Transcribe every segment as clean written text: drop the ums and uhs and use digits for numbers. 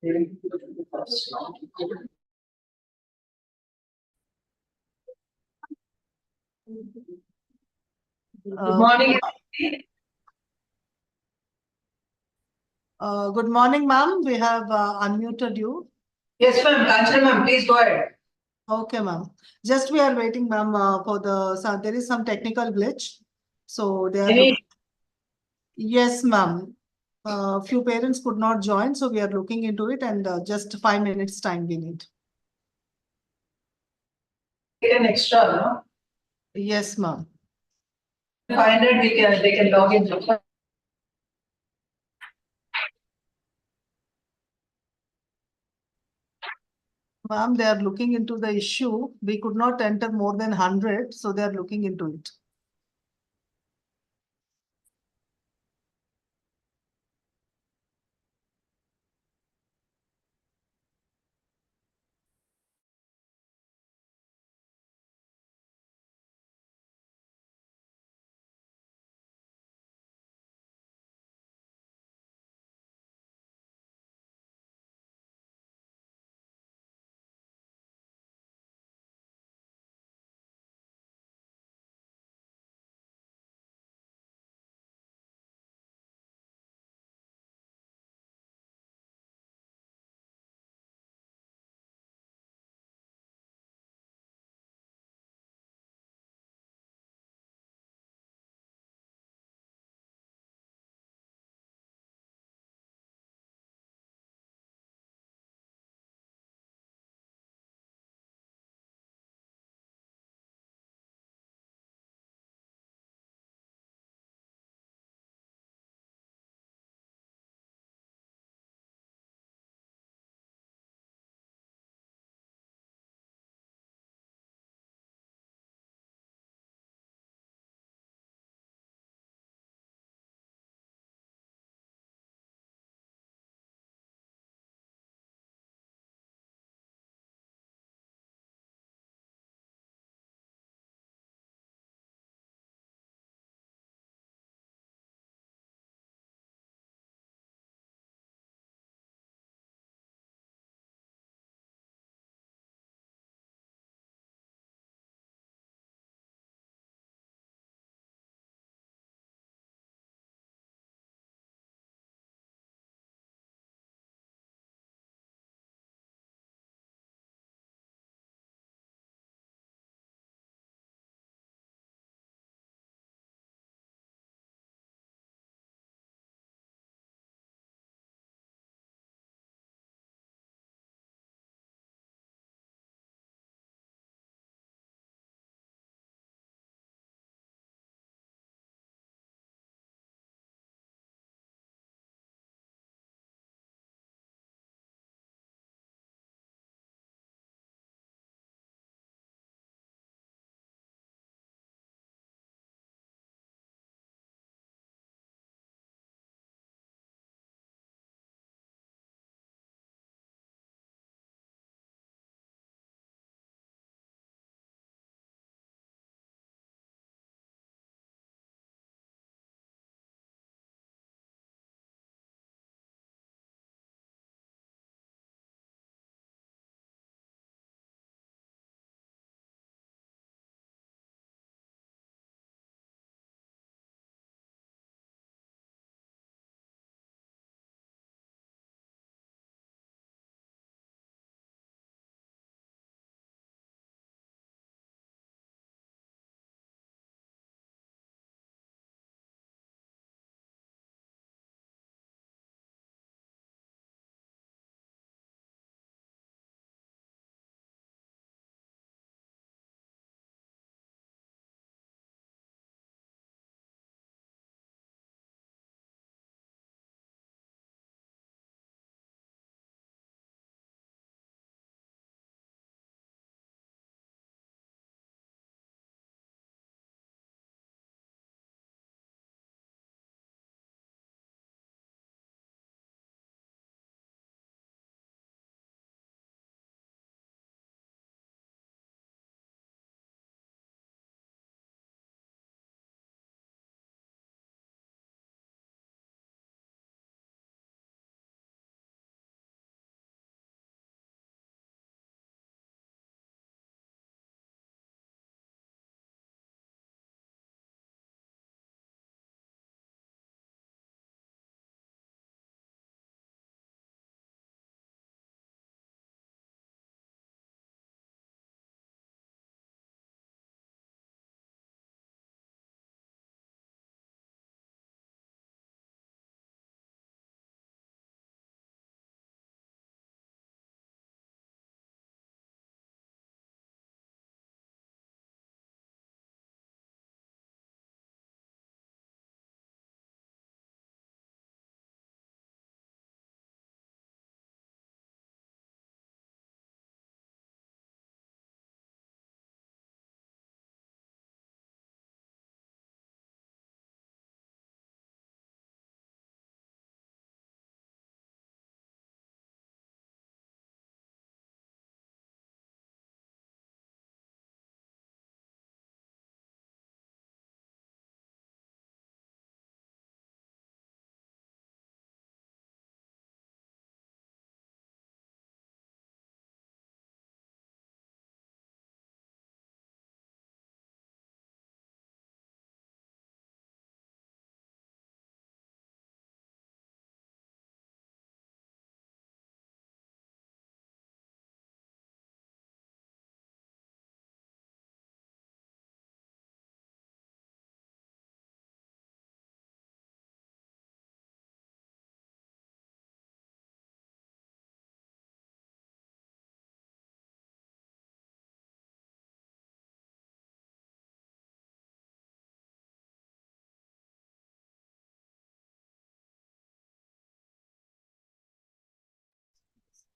Good Uh, morning. Good morning, ma'am. We have unmuted you. Yes, ma'am. Kanchana, ma'am, please go ahead. Okay, ma'am. Just we are waiting, ma'am, for there is some technical glitch. So they are Any, yes, ma'am. Few parents could not join, so we are looking into it, and just 5 minutes time we need. an extra, no? Yes, ma'am. 500, they can log in. Ma'am, they are looking into the issue. We could not enter more than 100, so they are looking into it.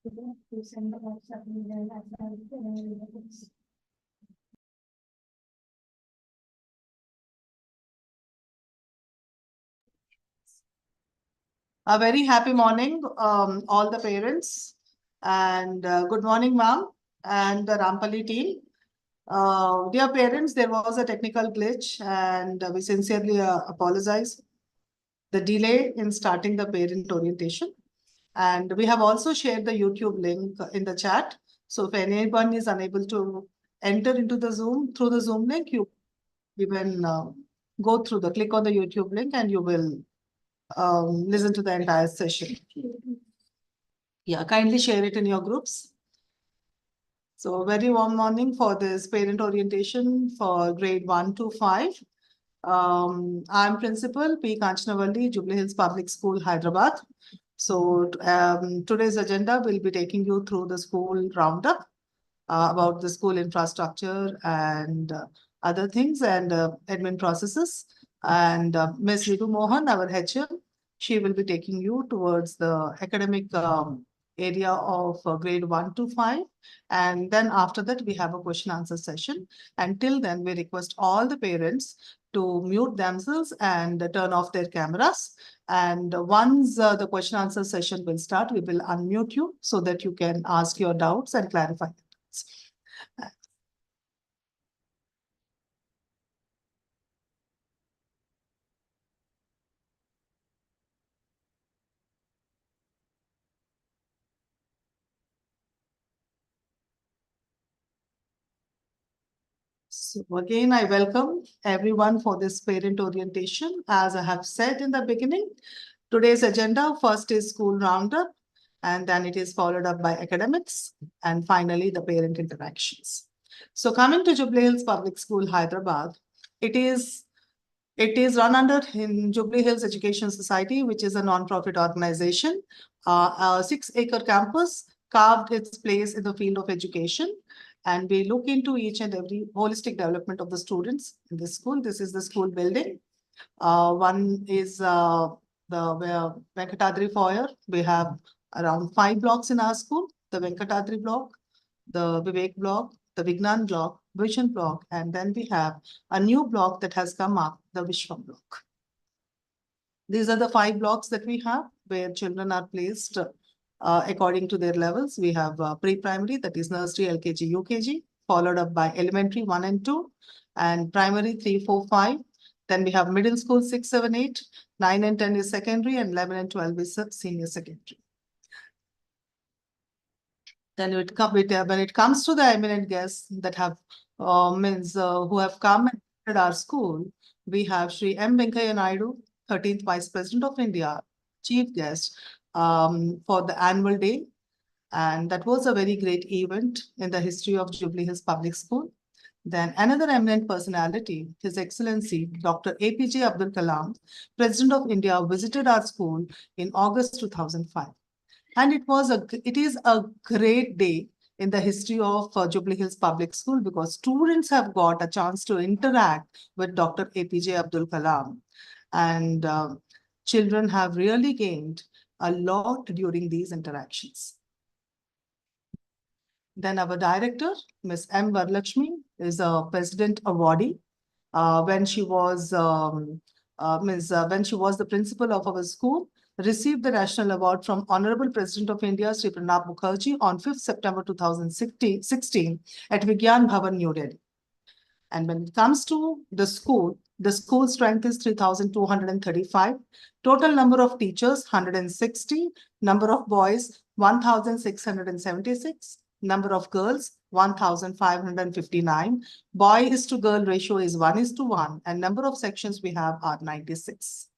A very happy morning, all the parents, and good morning, ma'am, and the Rampali team. Dear parents, there was a technical glitch, and we sincerely apologize the delay in starting the parent orientation. And we have also shared the YouTube link in the chat. So if anyone is unable to enter into the Zoom through the Zoom link, you can go through the click on the YouTube link and you will listen to the entire session. Yeah, kindly share it in your groups. So very warm morning for this parent orientation for grade 1 to 5. I'm Principal P. Kanchanavalli, Jubilee Hills Public School, Hyderabad. So today's agenda will be taking you through the school roundup about the school infrastructure and other things and admin processes. And Ms. Ritu Mohan, our HM, she will be taking you towards the academic area of grade 1 to 5. And then after that, we have a question answer session. Until then, we request all the parents to mute themselves and turn off their cameras. And once the question answer session will start, we will unmute you so that you can ask your doubts and clarify. So again, I welcome everyone for this parent orientation. As I have said in the beginning, today's agenda first is school roundup, and then it is followed up by academics, and finally the parent interactions. So coming to Jubilee Hills Public School, Hyderabad, it is run under in Jubilee Hills Education Society, which is a non-profit organization. A 6-acre campus carved its place in the field of education. And we look into each and every holistic development of the students in this school. This is the school building. One is the Venkatadri foyer. We have around 5 blocks in our school: the Venkatadri block, the Vivek block, the Vignan block, Vision block, and then we have a new block that has come up, the Vishwa block. These are the 5 blocks that we have where children are placed according to their levels. We have pre-primary, that is nursery, LKG, UKG, followed up by elementary 1 and 2, and primary 3, 4, 5. Then we have middle school 6, 7, 8, 9 and 10 is secondary, and 11 and 12 is senior secondary. Then when it comes to the eminent guests that have who have come and visited our school, we have Shri M. Venkaiah Naidu, 13th Vice President of India, chief guest for the annual day. And that was a very great event in the history of Jubilee Hills Public School. Then another eminent personality, His Excellency Dr. APJ Abdul Kalam, President of India, visited our school in August 2005. And it is a great day in the history of Jubilee Hills Public School because students have got a chance to interact with Dr. APJ Abdul Kalam. And children have really gained a lot during these interactions. Then our director, Ms. M. Varalakshmi, is a president awardee. When she was the principal of our school, received the National Award from Honorable President of India, Sri Pranab Mukherjee, on 5th September 2016 at Vigyan Bhavan, New Delhi. And when it comes to the school strength is 3,235. Total number of teachers, 160. Number of boys, 1,676. Number of girls, 1,559. Boy is to girl ratio is 1:1. And number of sections we have are 96.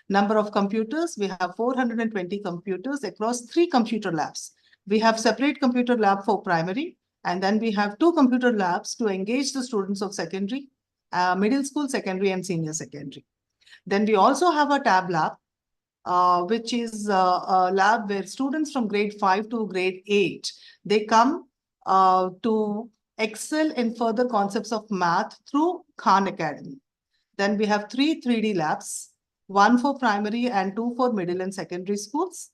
Number of computers, we have 420 computers across 3 computer labs. We have separate computer lab for primary, and then we have 2 computer labs to engage the students of secondary, middle school, secondary, and senior secondary. Then we also have a tab lab, which is a lab where students from grade 5 to grade 8, they come to excel in further concepts of math through Khan Academy. Then we have 3 3D labs, 1 for primary and 2 for middle and secondary schools.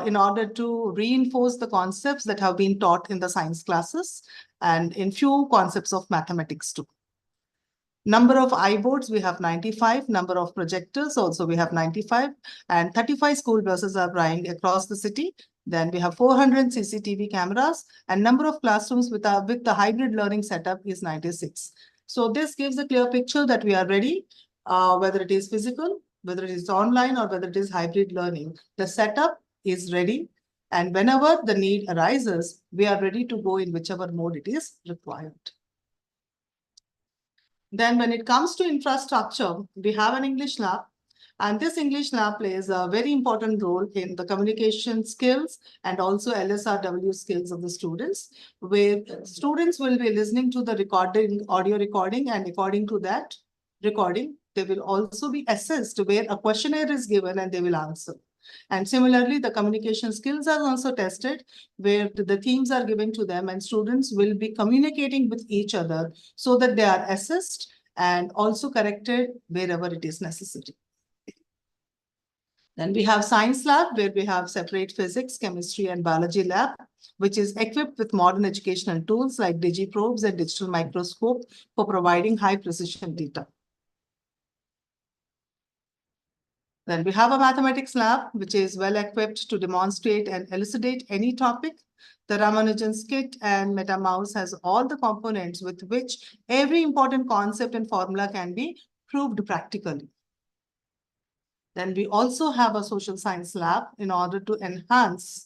in order to reinforce the concepts that have been taught in the science classes and in few concepts of mathematics too. Number of iBoards, we have 95. Number of projectors also we have 95. And 35 school buses are running across the city. Then we have 400 CCTV cameras, and number of classrooms with the hybrid learning setup is 96. So this gives a clear picture that we are ready, whether it is physical, whether it is online, or whether it is hybrid learning. The setup is ready. And whenever the need arises, we are ready to go in whichever mode it is required. Then when it comes to infrastructure, we have an English lab, and this English lab plays a very important role in the communication skills and also LSRW skills of the students, where students will be listening to the audio recording, and according to that recording, they will also be assessed where a questionnaire is given and they will answer. And similarly, the communication skills are also tested, where the themes are given to them and students will be communicating with each other so that they are assessed and also corrected wherever it is necessary. Then we have science lab, where we have separate physics, chemistry, and biology lab, which is equipped with modern educational tools like digiprobes and digital microscope for providing high precision data. Then we have a mathematics lab, which is well equipped to demonstrate and elucidate any topic. The Ramanujan's kit and MetaMouse has all the components with which every important concept and formula can be proved practically. Then we also have a social science lab in order to enhance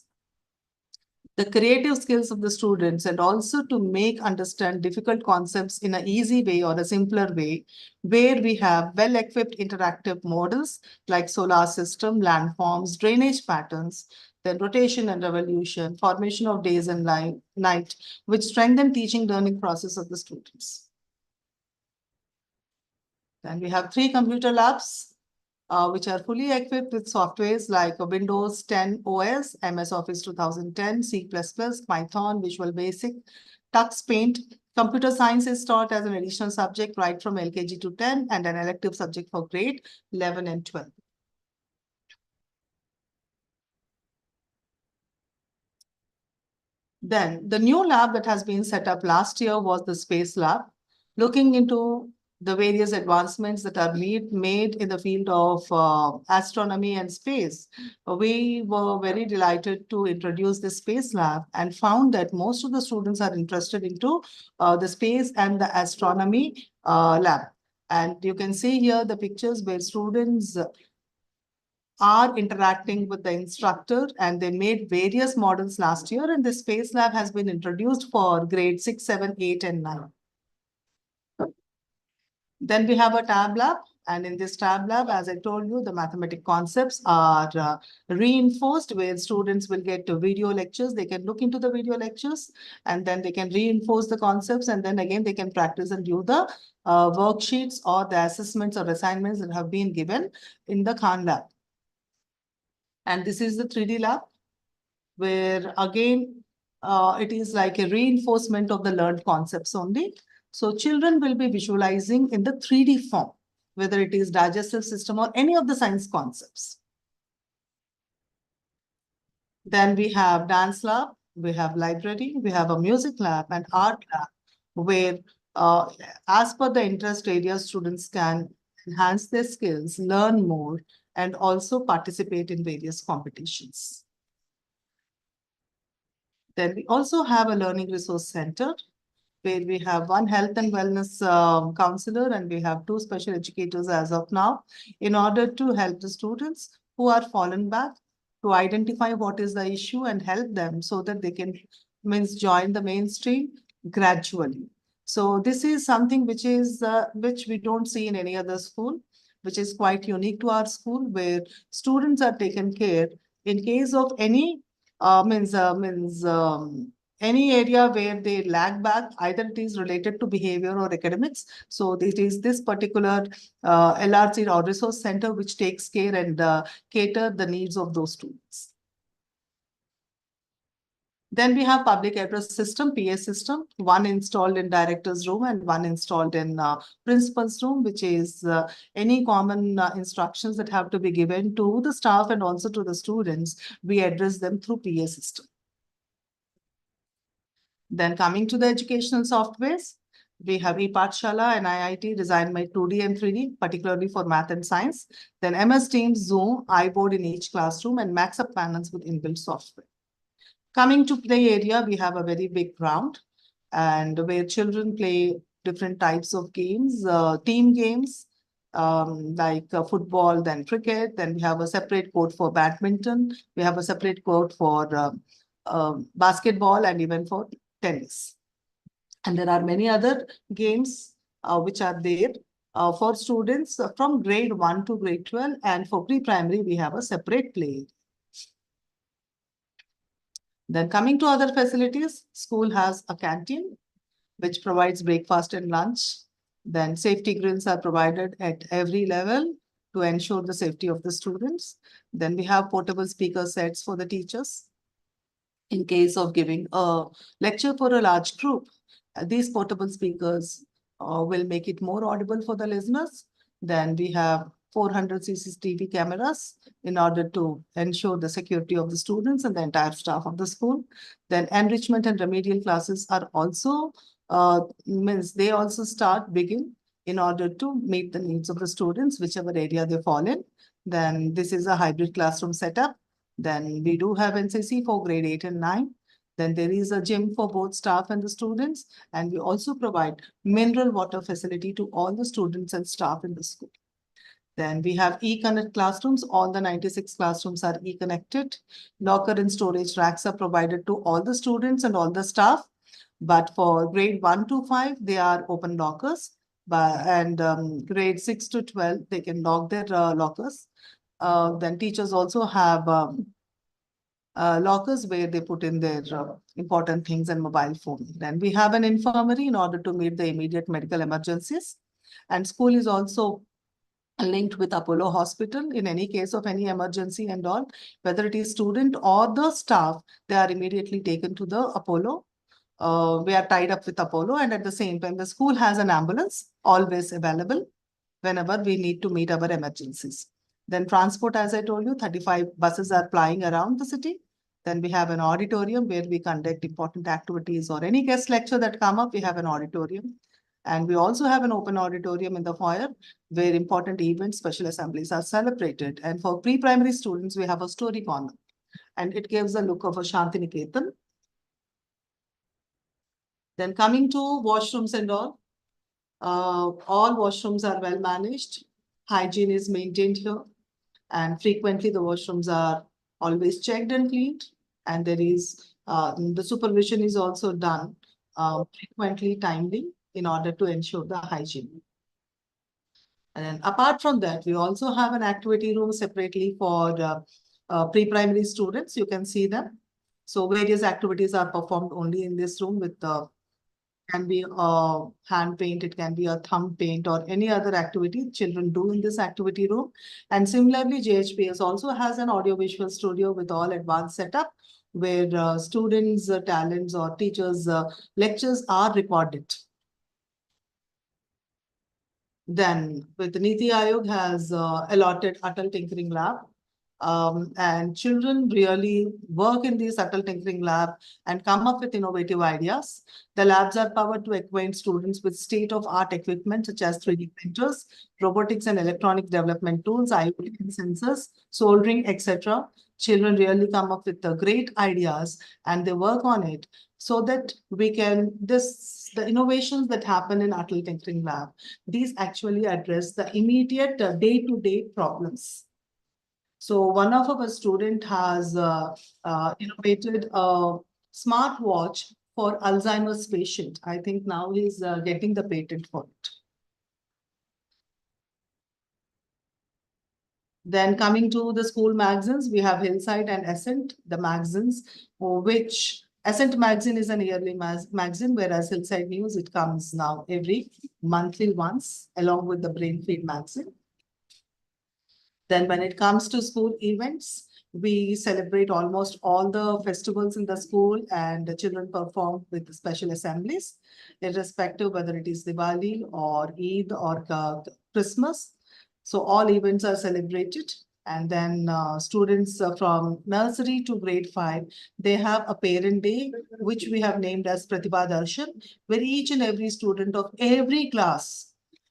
the creative skills of the students and also to make understand difficult concepts in an easy way or a simpler way, where we have well-equipped interactive models like solar system, landforms, drainage patterns, then rotation and revolution, formation of days and night, which strengthen teaching learning process of the students. Then we have 3 computer labs, which are fully equipped with softwares like Windows 10 OS, MS Office 2010, C++, Python, Visual Basic, Tux Paint. Computer science is taught as an additional subject right from LKG to 10 and an elective subject for grade 11 and 12. Then the new lab that has been set up last year was the space lab, looking into the various advancements that are made in the field of astronomy and space. We were very delighted to introduce the space lab and found that most of the students are interested into the space and the astronomy lab. And you can see here the pictures where students are interacting with the instructor, and they made various models last year, and the space lab has been introduced for grade 6, 7, 8, and 9. Then we have a tab lab, and in this tab lab, as I told you, the mathematic concepts are reinforced, where students will get video lectures. They can look into the video lectures, and then they can reinforce the concepts, and then again they can practice and do the worksheets or the assessments or assignments that have been given in the Khan lab. And this is the 3D lab, where again, it is like a reinforcement of the learned concepts only. So children will be visualizing in the 3D form, whether it is digestive system or any of the science concepts. Then we have dance lab, we have library, we have a music lab and art lab, where as per the interest area, students can enhance their skills, learn more, and also participate in various competitions. Then we also have a learning resource center, where we have 1 health and wellness counselor, and we have 2 special educators as of now, in order to help the students who are fallen back to identify what is the issue and help them so that they can join the mainstream gradually. So this is something which is which we don't see in any other school, which is quite unique to our school, where students are taken care in case of any any area where they lag back, either it is related to behavior or academics. So it is this particular LRC or resource center which takes care and cater the needs of those students. Then we have public address system, PA system, one installed in director's room and one installed in principal's room, which is any common instructions that have to be given to the staff and also to the students. We address them through PA system. Then coming to the educational softwares, we have ePathshala and IIT designed by 2D and 3D, particularly for math and science. Then MS Teams, Zoom, iBoard in each classroom, and Maxup panels with inbuilt software. Coming to play area, we have a very big ground and where children play different types of games, team games, like football, then cricket. Then we have a separate court for badminton. We have a separate court for basketball and even for tennis. And there are many other games which are there for students from grade 1 to grade 12. And for pre-primary, we have a separate play. Then coming to other facilities, school has a canteen which provides breakfast and lunch. Then safety grills are provided at every level to ensure the safety of the students. Then we have portable speaker sets for the teachers. In case of giving a lecture for a large group, these portable speakers will make it more audible for the listeners. Then we have 400 CCTV cameras in order to ensure the security of the students and the entire staff of the school. Then enrichment and remedial classes are also, they also begin in order to meet the needs of the students, whichever area they fall in. Then this is a hybrid classroom setup. Then we do have NCC for grade 8 and 9. Then there is a gym for both staff and the students. And we also provide mineral water facility to all the students and staff in the school. Then we have e-connect classrooms. All the 96 classrooms are e-connected. Locker and storage racks are provided to all the students and all the staff. But for grade 1 to 5, they are open lockers. And grade 6 to 12, they can lock their lockers. Then teachers also have lockers where they put in their important things and mobile phone. Then we have an infirmary in order to meet the immediate medical emergencies. And school is also linked with Apollo Hospital. In any case of any emergency and all, whether it is student or the staff, they are immediately taken to the Apollo. We are tied up with Apollo, and at the same time, the school has an ambulance always available whenever we need to meet our emergencies. Then transport, as I told you, 35 buses are plying around the city. Then we have an auditorium where we conduct important activities or any guest lecture that come up, we have an auditorium. And we also have an open auditorium in the foyer where important events, special assemblies are celebrated. And for pre-primary students, we have a story corner. And it gives a look of a Shantiniketan. Then coming to washrooms and all washrooms are well managed. Hygiene is maintained here. And frequently the washrooms are always checked and cleaned. And there is, the supervision is also done frequently, timely, in order to ensure the hygiene. And then apart from that, we also have an activity room separately for pre-primary students. You can see them. So various activities are performed only in this room with the can be a hand paint, it can be a thumb paint or any other activity children do in this activity room. And similarly, JHPS also has an audiovisual studio with all advanced setup where students' talents or teachers' lectures are recorded. Then with Niti Aayog has allotted Atal Tinkering Lab. And children really work in this Atal Tinkering Lab and come up with innovative ideas. The labs are powered to acquaint students with state-of-art equipment such as 3D printers, robotics and electronic development tools, IoT and sensors, soldering, etc. Children really come up with the great ideas and they work on it so that we can, the innovations that happen in Atal Tinkering Lab, these actually address the immediate day-to-day problems. So one of our student has innovated a smartwatch for Alzheimer's patient. I think now he's getting the patent for it. Then coming to the school magazines, we have Hillside and Ascent, the magazines, which Ascent magazine is an yearly magazine, whereas Hillside News, it comes now every monthly once, along with the Brainfeed magazine. Then when it comes to school events, we celebrate almost all the festivals in the school, and the children perform with the special assemblies, irrespective whether it is Diwali or Eid or Christmas. So all events are celebrated. And then students from nursery to grade 5, they have a parent day, which we have named as Pratibha Darshan, where each and every student of every class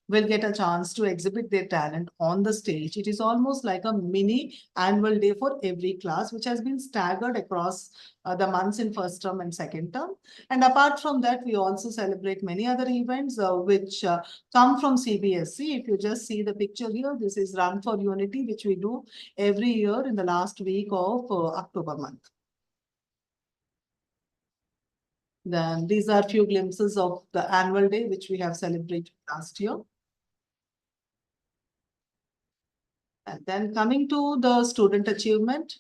will get a chance to exhibit their talent on the stage. It is almost like a mini annual day for every class, which has been staggered across the months in first term and second term. And apart from that, we also celebrate many other events which come from CBSE. If you just see the picture here, this is Run for Unity, which we do every year in the last week of October month. Then these are few glimpses of the annual day, which we have celebrated last year. And then coming to the student achievement,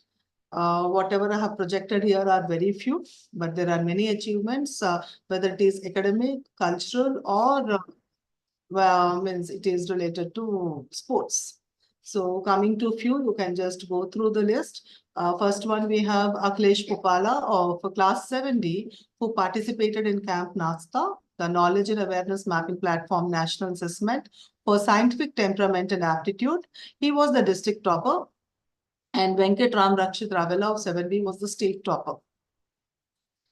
whatever I have projected here are very few, but there are many achievements, whether it is academic, cultural, or well, means it is related to sports. So coming to few, you can just go through the list. First one, we have Akhilesh Popala of class 7D, who participated in Camp Nasta, the Knowledge and Awareness Mapping Platform National Assessment for Scientific Temperament and Aptitude. He was the district topper, and Venkat Ram Rakshit Ravela of 7B was the state topper.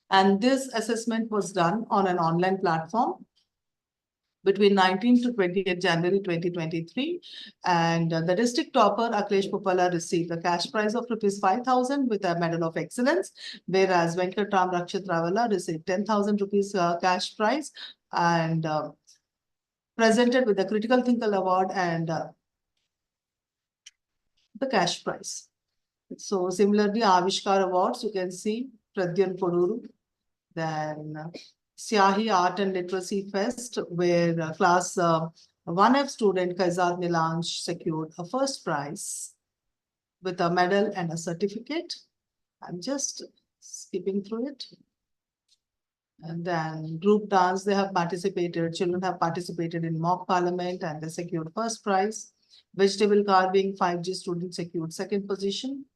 And this assessment was done on an online platform between 19th to 20th January 2023. And the district topper, Akhilesh Popala, received a cash prize of ₹5,000 with a medal of excellence, whereas Venkat Ram Rakshit Ravela received ₹10,000 cash prize and presented with the Critical Thinker Award and the cash prize. So similarly, Avishkar Awards, you can see Pradyan Koduru, then Siahi Art and Literacy Fest, where class 1F student Kaizad Nilanj secured a first prize with a medal and a certificate. I'm just skipping through it. And then group dance, they have participated, children have participated in mock parliament and they secured first prize. Vegetable carving, 5G students secured second position.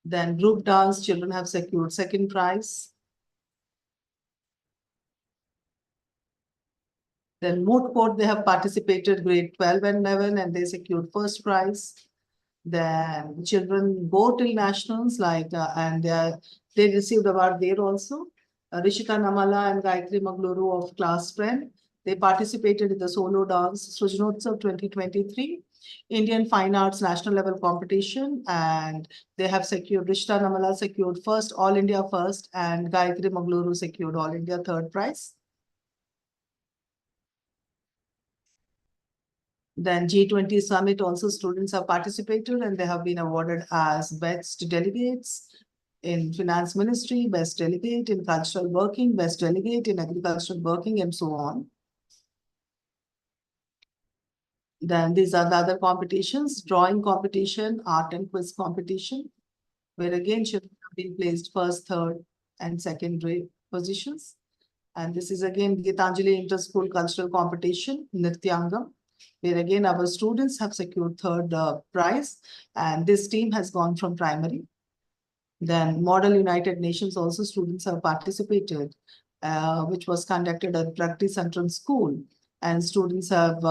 Then group dance, children have secured second prize. Then moot court, they have participated grade 12 and 11 and they secured first prize. Then children go till nationals and they received award there also. Rishita Namala and Gayatri Magluru of class 10. They participated in the solo dance Srijnotsav 2023, Indian Fine Arts national level competition, and they have secured, Rishita Namala secured first, All India first, and Gayatri Magluru secured All India third prize. Then G20 Summit, also students have participated and they have been awarded as best delegates in Finance Ministry, best delegate in cultural working, best delegate in agricultural working, and so on. Then these are the other competitions: drawing competition, art and quiz competition, where again children have been placed first, third, and second positions. And this is again Gitanjali Inter-School Cultural Competition, Nityangam, where again our students have secured third prize, and this team has gone from primary. Then Model United Nations, also students have participated, which was conducted at Prakti Central School, and students have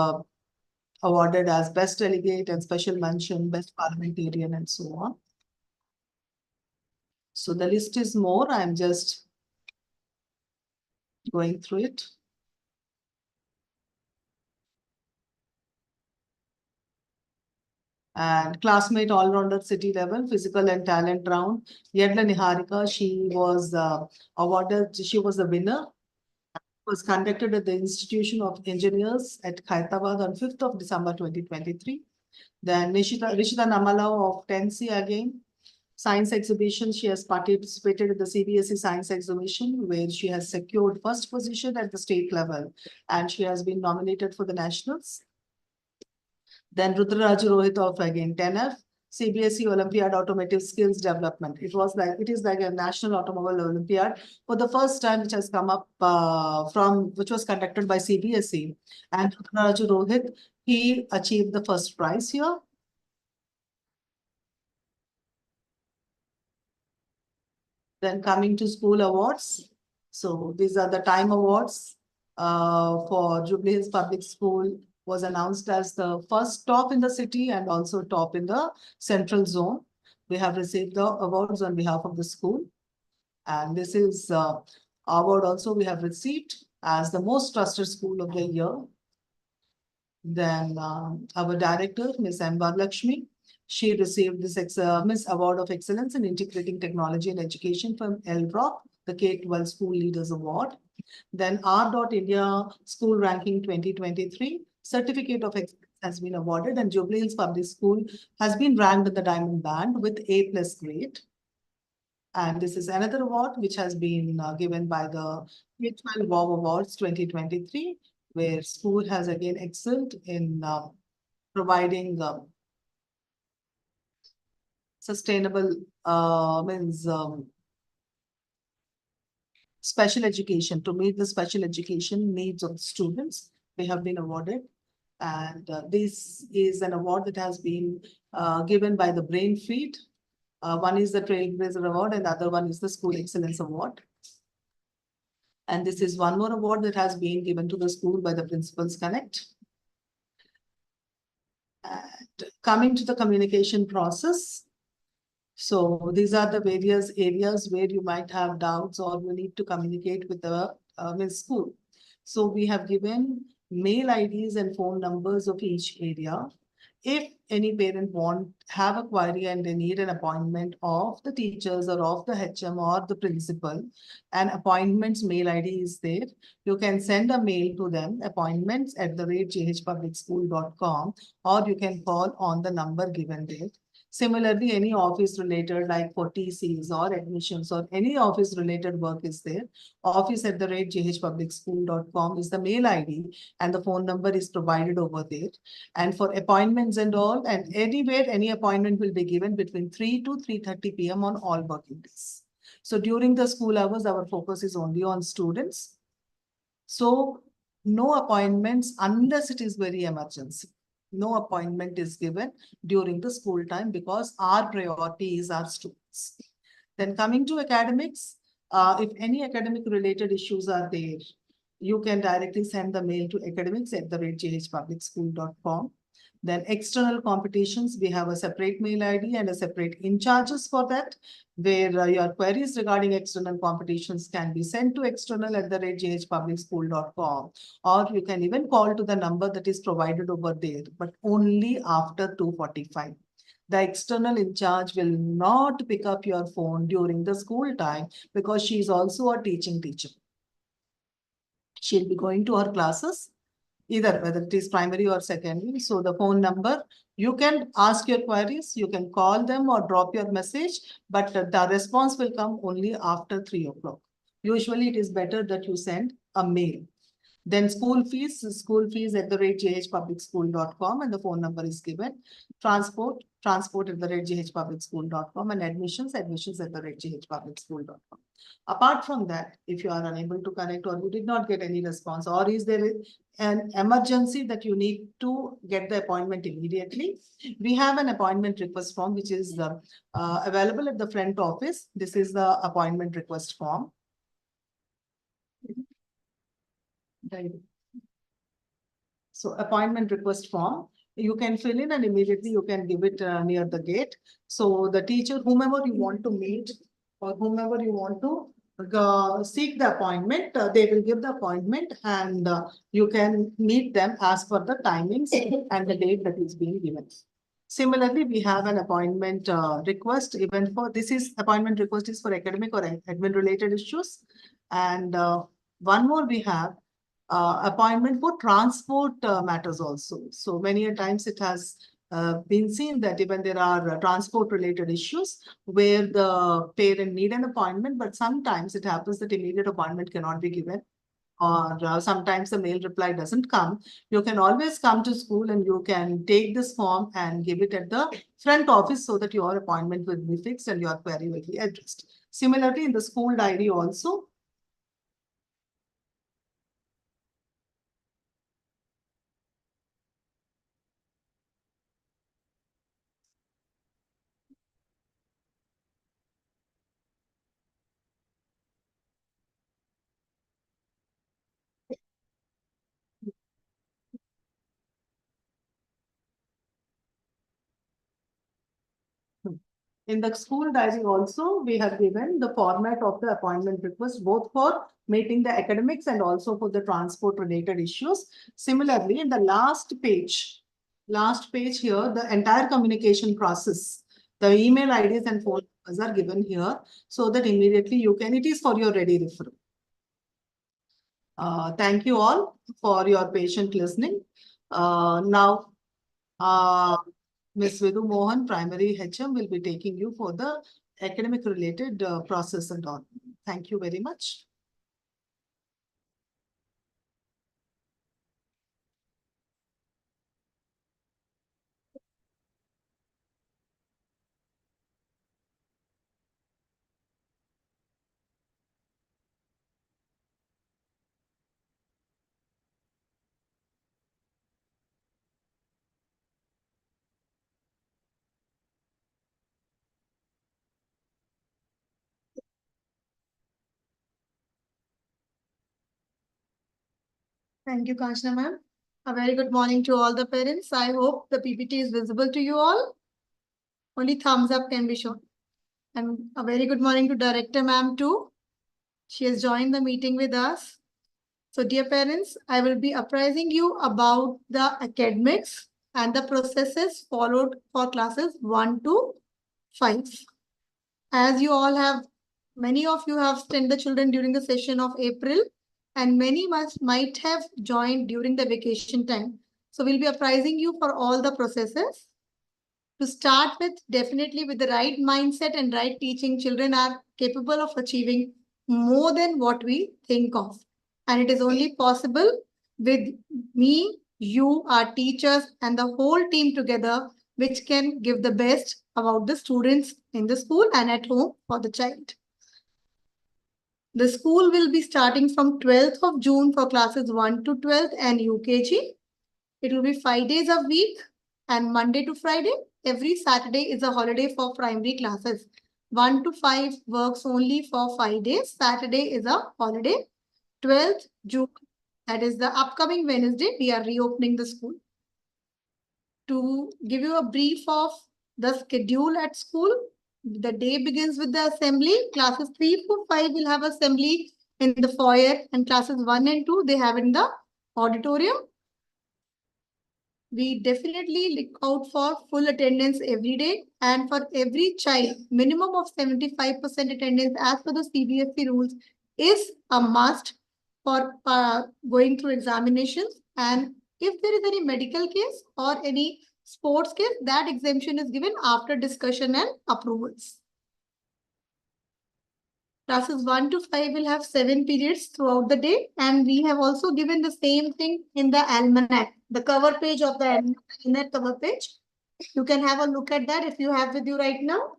awarded as best delegate and special mention, best parliamentarian, and so on. So the list is more, I'm just going through it. And classmate all-rounder city level, physical and talent round, Yedla Niharika, she was awarded, she was the winner. It was conducted at the Institution of Engineers at Khairtabad on 5th of December 2023. Then Rishita Namala of 10C again, science exhibition, she has participated in the CBSE science exhibition where she has secured first position at the state level and she has been nominated for the nationals. Then Rudraraju Rohit of again 10F, CBSE Olympiad Automotive Skills Development. It is like a national automobile Olympiad for the first time, which has come up which was conducted by CBSE. And Rudraraju Rohit, he achieved the first prize here. Then coming to school awards. So these are the time awards for Jubilee Hills Public School was announced as the first top in the city and also top in the central zone. We have received the awards on behalf of the school. And this is award also we have received as the most trusted school of the year. Then our director, Ms. M. Lakshmi, she received this Miss Award of Excellence in Integrating Technology and Education from LROC, the K-12 School Leaders Award. Then R. India School Ranking 2023, Certificate of Excellence has been awarded, and Jubilee Hills Public School has been ranked in the Diamond Band with A+ grade. And this is another award which has been given by the K-12 WOW Awards 2023, where school has again excelled in providing sustainable special education to meet the special education needs of the students. They have been awarded. And this is an award that has been given by the Brainfeed. One is the Trailblazer Award and the other one is the School Excellence Award. And this is one more award that has been given to the school by the Principals Connect. And coming to the communication process. So these are the various areas where you might have doubts or you need to communicate with the school. So we have given mail IDs and phone numbers of each area. If any parent have a query and they need an appointment of the teachers or of the HM or the principal, an appointments mail ID is there. You can send a mail to them, appointments@jhpublicschool.com, or you can call on the number given there. Similarly, any office related like for TCs or admissions or any office related work is there. office@jhpublicschool.com is the mail ID and the phone number is provided over there. And for appointments and all, and anywhere, any appointment will be given between 3 to 3:30 p.m. on all working days. So during the school hours, our focus is only on students. So no appointments unless it is very emergency. No appointment is given during the school time because our priority is our students. Then coming to academics, if any academic related issues are there, you can directly send the mail to academics@jhpublicschool.com. Then external competitions, we have a separate mail ID and a separate in charges for that, where your queries regarding external competitions can be sent to external@jhpublicschool.com, or you can even call to the number that is provided over there, but only after 2:45. The external in charge will not pick up your phone during the school time because she is also a teaching teacher. She'll be going to her classes, either whether it is primary or secondary. So the phone number, you can ask your queries, you can call them or drop your message, but the response will come only after 3 o'clock. Usually it is better that you send a mail. Then school fees @jhpublicschool.com and the phone number is given. Transport @jhpublicschool.com, and admissions @jhpublicschool.com. Apart from that, if you are unable to connect or you did not get any response, or is there an emergency that you need to get the appointment immediately, we have an appointment request form which is available at the front office. This is the appointment request form. So appointment request form, you can fill in and immediately you can give it near the gate. So the teacher, whomever you want to meet or whomever you want to seek the appointment, they will give the appointment and you can meet them as per the timings and the date that is being given. Similarly, we have an appointment request even for, this is appointment request is for academic or admin related issues. And one more we have appointment for transport matters also. So many a times it has been seen that even there are transport related issues where the parent need an appointment, but sometimes it happens that immediate appointment cannot be given, or sometimes the mail reply doesn't come. You can always come to school and you can take this form and give it at the front office so that your appointment will be fixed and your query will be addressed. Similarly, in the school diary also, In the school diary also, we have given the format of the appointment request, both for meeting the academics and also for the transport related issues. Similarly, in the last page here, the entire communication process, the email IDs and phone numbers are given here so that immediately you can, it is for your ready referral. Thank you all for your patient listening. Now, Ms. Vidhu Mohan, primary HM, will be taking you for the academic related process and all. Thank you very much. Thank you, Kanchana ma'am. A very good morning to all the parents. I hope the PPT is visible to you all. Only thumbs up can be shown. And a very good morning to Director ma'am too. She has joined the meeting with us. So dear parents, I will be apprising you about the academics and the processes followed for classes 1 to 5. As you all have, many of you have sent the children during the session of April, and many might have joined during the vacation time. So we'll be apprising you for all the processes. To start with, definitely with the right mindset and right teaching, children are capable of achieving more than what we think of. And it is only possible with me, you, our teachers, and the whole team together, which can give the best about the students in the school and at home for the child. The school will be starting from 12th of June for classes 1 to 12th and UKG. It will be 5 days a week and Monday to Friday. Every Saturday is a holiday for primary classes. 1 to 5 works only for 5 days. Saturday is a holiday. 12th June, that is the upcoming Wednesday, we are reopening the school. To give you a brief of the schedule at school, the day begins with the assembly. Classes 3 to 5 will have assembly in the foyer, and classes 1 and 2, they have in the auditorium. We definitely look out for full attendance every day, and for every child, minimum of 75% attendance as per the CBSE rules is a must for going through examinations. And if there is any medical case or any sports case, that exemption is given after discussion and approvals. Classes 1 to 5 will have 7 periods throughout the day, and we have also given the same thing in the almanac, the cover page of the almanac cover page. You can have a look at that if you have with you right now.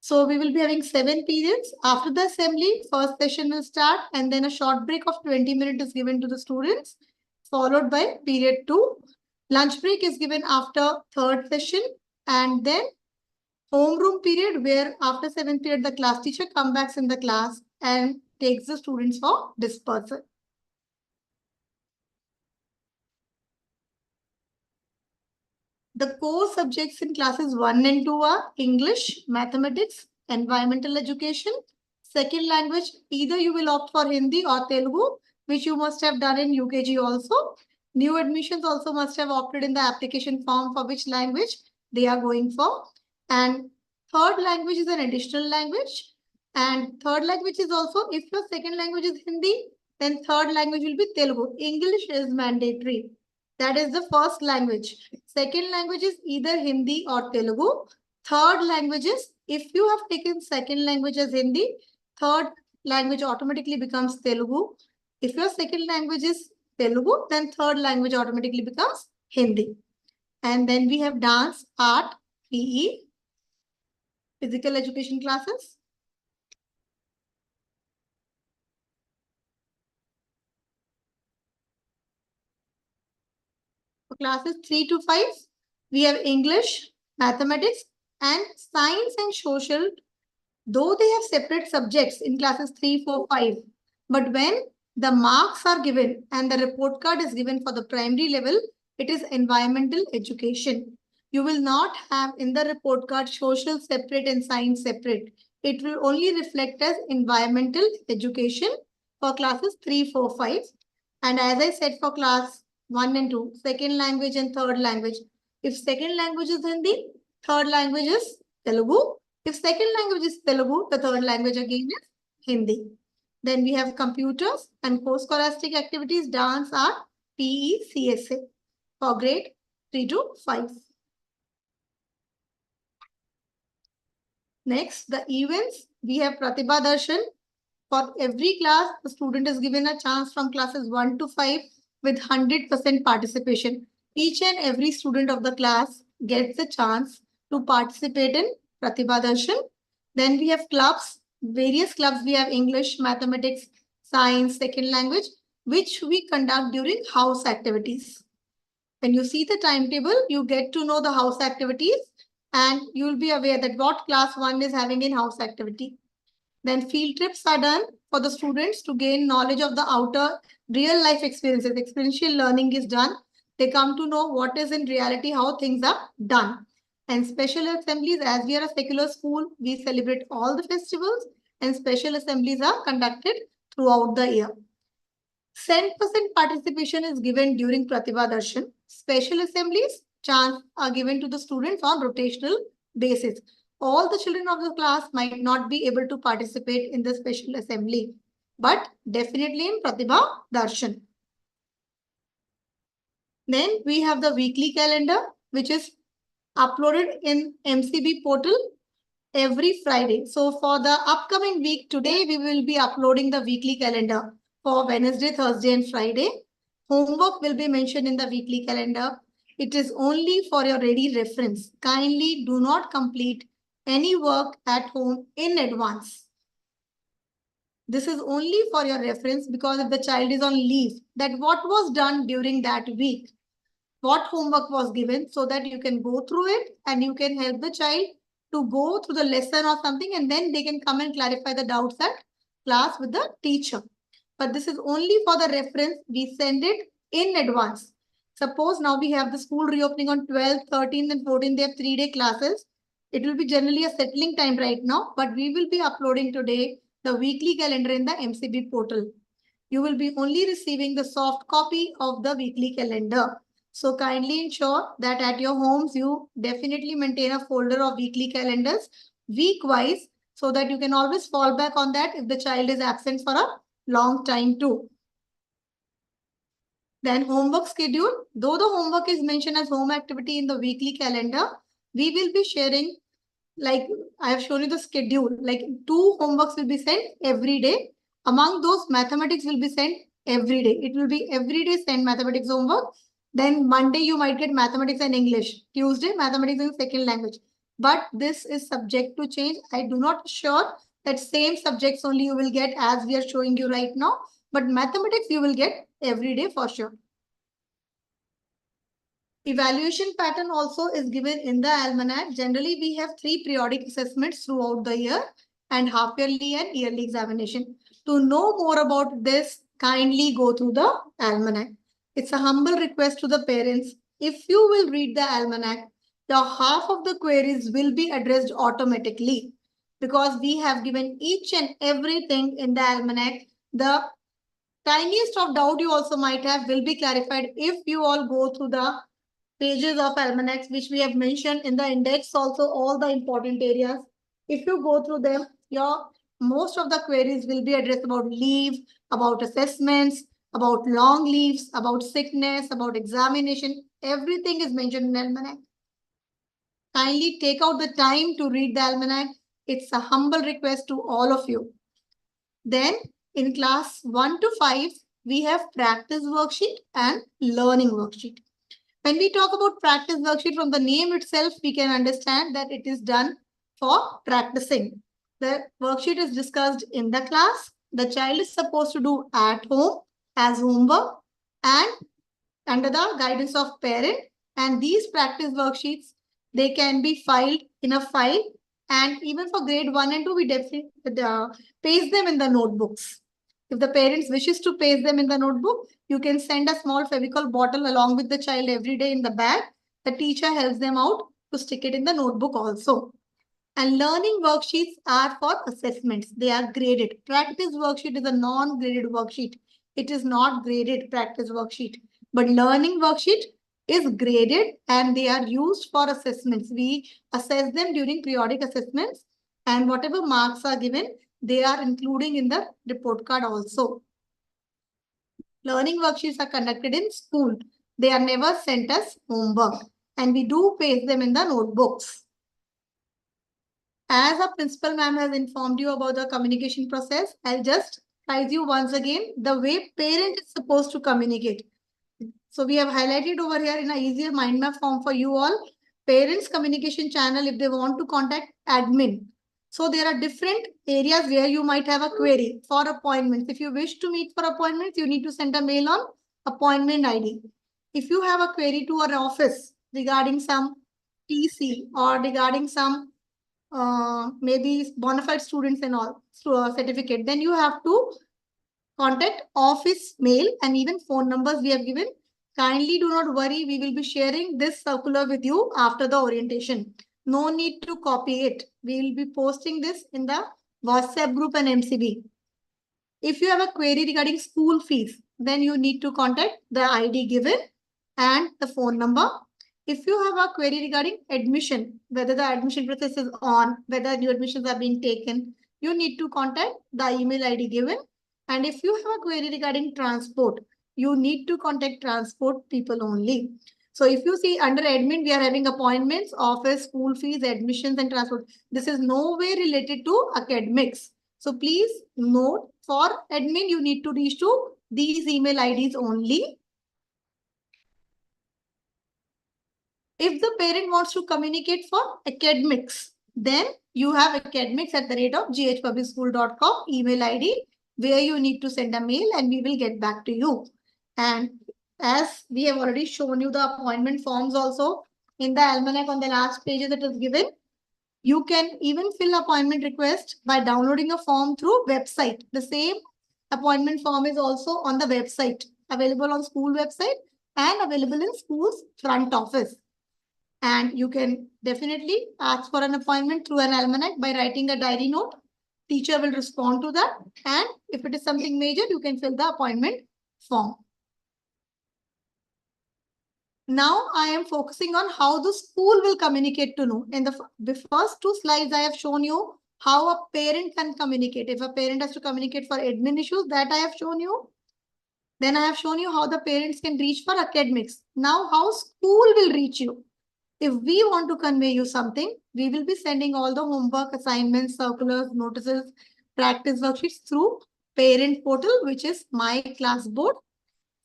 So we will be having 7 periods. After the assembly, first session will start, and then a short break of 20 minutes is given to the students, followed by period 2. Lunch break is given after third session, and then homeroom period, where after 7th period, the class teacher comes back in the class and takes the students for dispersal. The core subjects in classes 1 and 2 are English, mathematics, environmental education. Second language, either you will opt for Hindi or Telugu, which you must have done in UKG also. New admissions also must have opted in the application form for which language they are going for. And third language is an additional language. And third language is also, if your second language is Hindi, then third language will be Telugu. English is mandatory. That is the first language. Second language is either Hindi or Telugu. Third language is, if you have taken second language as Hindi, third language automatically becomes Telugu. If your second language is Telugu, then third language automatically becomes Hindi. And then we have dance, art, PE, physical education classes. For classes 3 to 5, we have English, mathematics, and science and social, though they have separate subjects in classes 3, 4, 5. But when the marks are given and the report card is given for the primary level, it is environmental education. You will not have in the report card social separate and science separate. It will only reflect as environmental education for classes 3, 4, 5. And as I said for class 1 and 2, second language and third language. If second language is Hindi, third language is Telugu. If second language is Telugu, the third language again is Hindi. Then we have computers and co-scholastic activities, dance, art, PE, CSA for grade 3 to 5. Next, the events. We have Pratibha Darshan. For every class, the student is given a chance from classes 1 to 5 with 100% participation. Each and every student of the class gets a chance to participate in Pratibha Darshan. Then we have clubs. Various clubs. We have English, mathematics, science, second language, which we conduct during house activities. When you see the timetable, you get to know the house activities and you will be aware that what class 1 is having in house activity. Then field trips are done for the students to gain knowledge of the outer real life experiences. Experiential learning is done. They come to know what is in reality, how things are done. And special assemblies, as we are a secular school, we celebrate all the festivals and special assemblies are conducted throughout the year. 10% participation is given during Pratibha Darshan. Special assemblies chance are given to the students on rotational basis. All the children of the class might not be able to participate in the special assembly, but definitely in Pratibha Darshan. Then we have the weekly calendar, which is uploaded in MCB portal every Friday. So for the upcoming week, today we will be uploading the weekly calendar for Wednesday, Thursday, and Friday. Homework will be mentioned in the weekly calendar. It is only for your ready reference. Kindly do not complete any work at home in advance. This is only for your reference because if the child is on leave, that what was done during that week, what homework was given, so that you can go through it and you can help the child to go through the lesson or something, and then they can come and clarify the doubts at class with the teacher. But this is only for the reference. We send it in advance. Suppose now we have the school reopening on 12th, 13th and 14th. They have 3-day classes. It will be generally a settling time right now, but we will be uploading today the weekly calendar in the MCB portal. You will be only receiving the soft copy of the weekly calendar. So kindly ensure that at your homes, you definitely maintain a folder of weekly calendars week-wise so that you can always fall back on that if the child is absent for a long time too. Then homework schedule. Though the homework is mentioned as home activity in the weekly calendar, we will be sharing, like I have shown you the schedule, like 2 homeworks will be sent every day. Among those, mathematics will be sent every day. It will be every day sent mathematics homework. Then Monday you might get mathematics and English. Tuesday, mathematics and second language. But this is subject to change. I do not assure that same subjects only you will get as we are showing you right now. But mathematics you will get every day for sure. Evaluation pattern also is given in the almanac. Generally, we have 3 periodic assessments throughout the year and half-yearly and yearly examination. To know more about this, kindly go through the almanac. It's a humble request to the parents. If you will read the almanac, the half of the queries will be addressed automatically because we have given each and everything in the almanac. The tiniest of doubt you also might have will be clarified if you all go through the pages of almanacs, which we have mentioned in the index, also all the important areas. If you go through them, most of the queries will be addressed about leave, about assessments, about long leaves, about sickness, about examination. Everything is mentioned in the almanac. Kindly take out the time to read the almanac. It's a humble request to all of you. Then in class 1 to 5, we have practice worksheet and learning worksheet. When we talk about practice worksheet, from the name itself, we can understand that it is done for practicing. The worksheet is discussed in the class. The child is supposed to do at home as homework and under the guidance of parent. And these practice worksheets, they can be filed in a file. And even for grade 1 and 2, we definitely paste them in the notebooks. If the parents wishes to paste them in the notebook, you can send a small Fevicol bottle along with the child every day in the bag The teacher helps them out to stick it in the notebook also. And learning worksheets are for assessments. They are graded. Practice worksheet is a non-graded worksheet. It is not graded practice worksheet. But learning worksheet is graded and they are used for assessments. We assess them during periodic assessments, and whatever marks are given, they are including in the report card also. Learning worksheets are conducted in school. They are never sent as homework, and we do paste them in the notebooks. As our principal ma'am has informed you about the communication process, I'll just advise you once again the way parent is supposed to communicate. So we have highlighted over here in a easier mind map form for you all. Parents communication channel if they want to contact admin. So there are different areas where you might have a query for appointments. If you wish to meet for appointments, you need to send a mail on appointment ID. If you have a query to our office regarding some TC or regarding some maybe bona fide students and all certificate, then you have to contact office mail and even phone numbers we have given. Kindly do not worry, we will be sharing this circular with you after the orientation. No need to copy it. We will be posting this in the WhatsApp group and MCB. If you have a query regarding school fees, then you need to contact the ID given and the phone number. If you have a query regarding admission, whether the admission process is on, whether new admissions are being taken, you need to contact the email ID given. And if you have a query regarding transport, you need to contact transport people only. So if you see under admin, we are having appointments, office, school fees, admissions, and transport. This is no way related to academics. So please note, for admin, you need to reach to these email IDs only. If the parent wants to communicate for academics, then you have academics@ghpublicschool.com email ID where you need to send a mail and we will get back to you. And as we have already shown you the appointment forms also in the almanac on the last pages it is given. You can even fill appointment request by downloading a form through website. The same appointment form is also on the website, available on school website and available in school's front office. And you can definitely ask for an appointment through an almanac by writing a diary note. Teacher will respond to that. And if it is something major, you can fill the appointment form. Now I am focusing on how the school will communicate to know. In the first two slides, I have shown you how a parent can communicate. If a parent has to communicate for admin issues, that I have shown you. Then I have shown you how the parents can reach for academics. Now how school will reach you. If we want to convey you something, we will be sending all the homework, assignments, circulars, notices, practice worksheets through parent portal, which is My Classboard,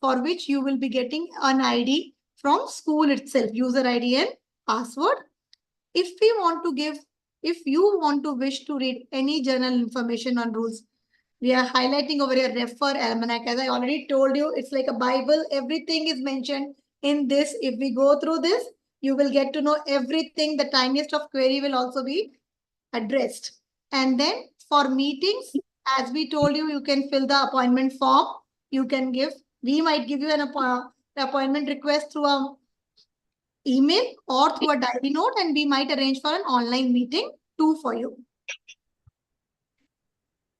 for which you will be getting an ID from school itself, user ID and password. If you want to wish to read any journal information on rules, we are highlighting over here, refer almanac. As I already told you, it's like a Bible. Everything is mentioned in this. If we go through this, you will get to know everything. The tiniest of query will also be addressed. And then for meetings, as we told you, you can fill the appointment form. You can we might give you an appointment request through an email or through a diary note, and we might arrange for an online meeting too for you.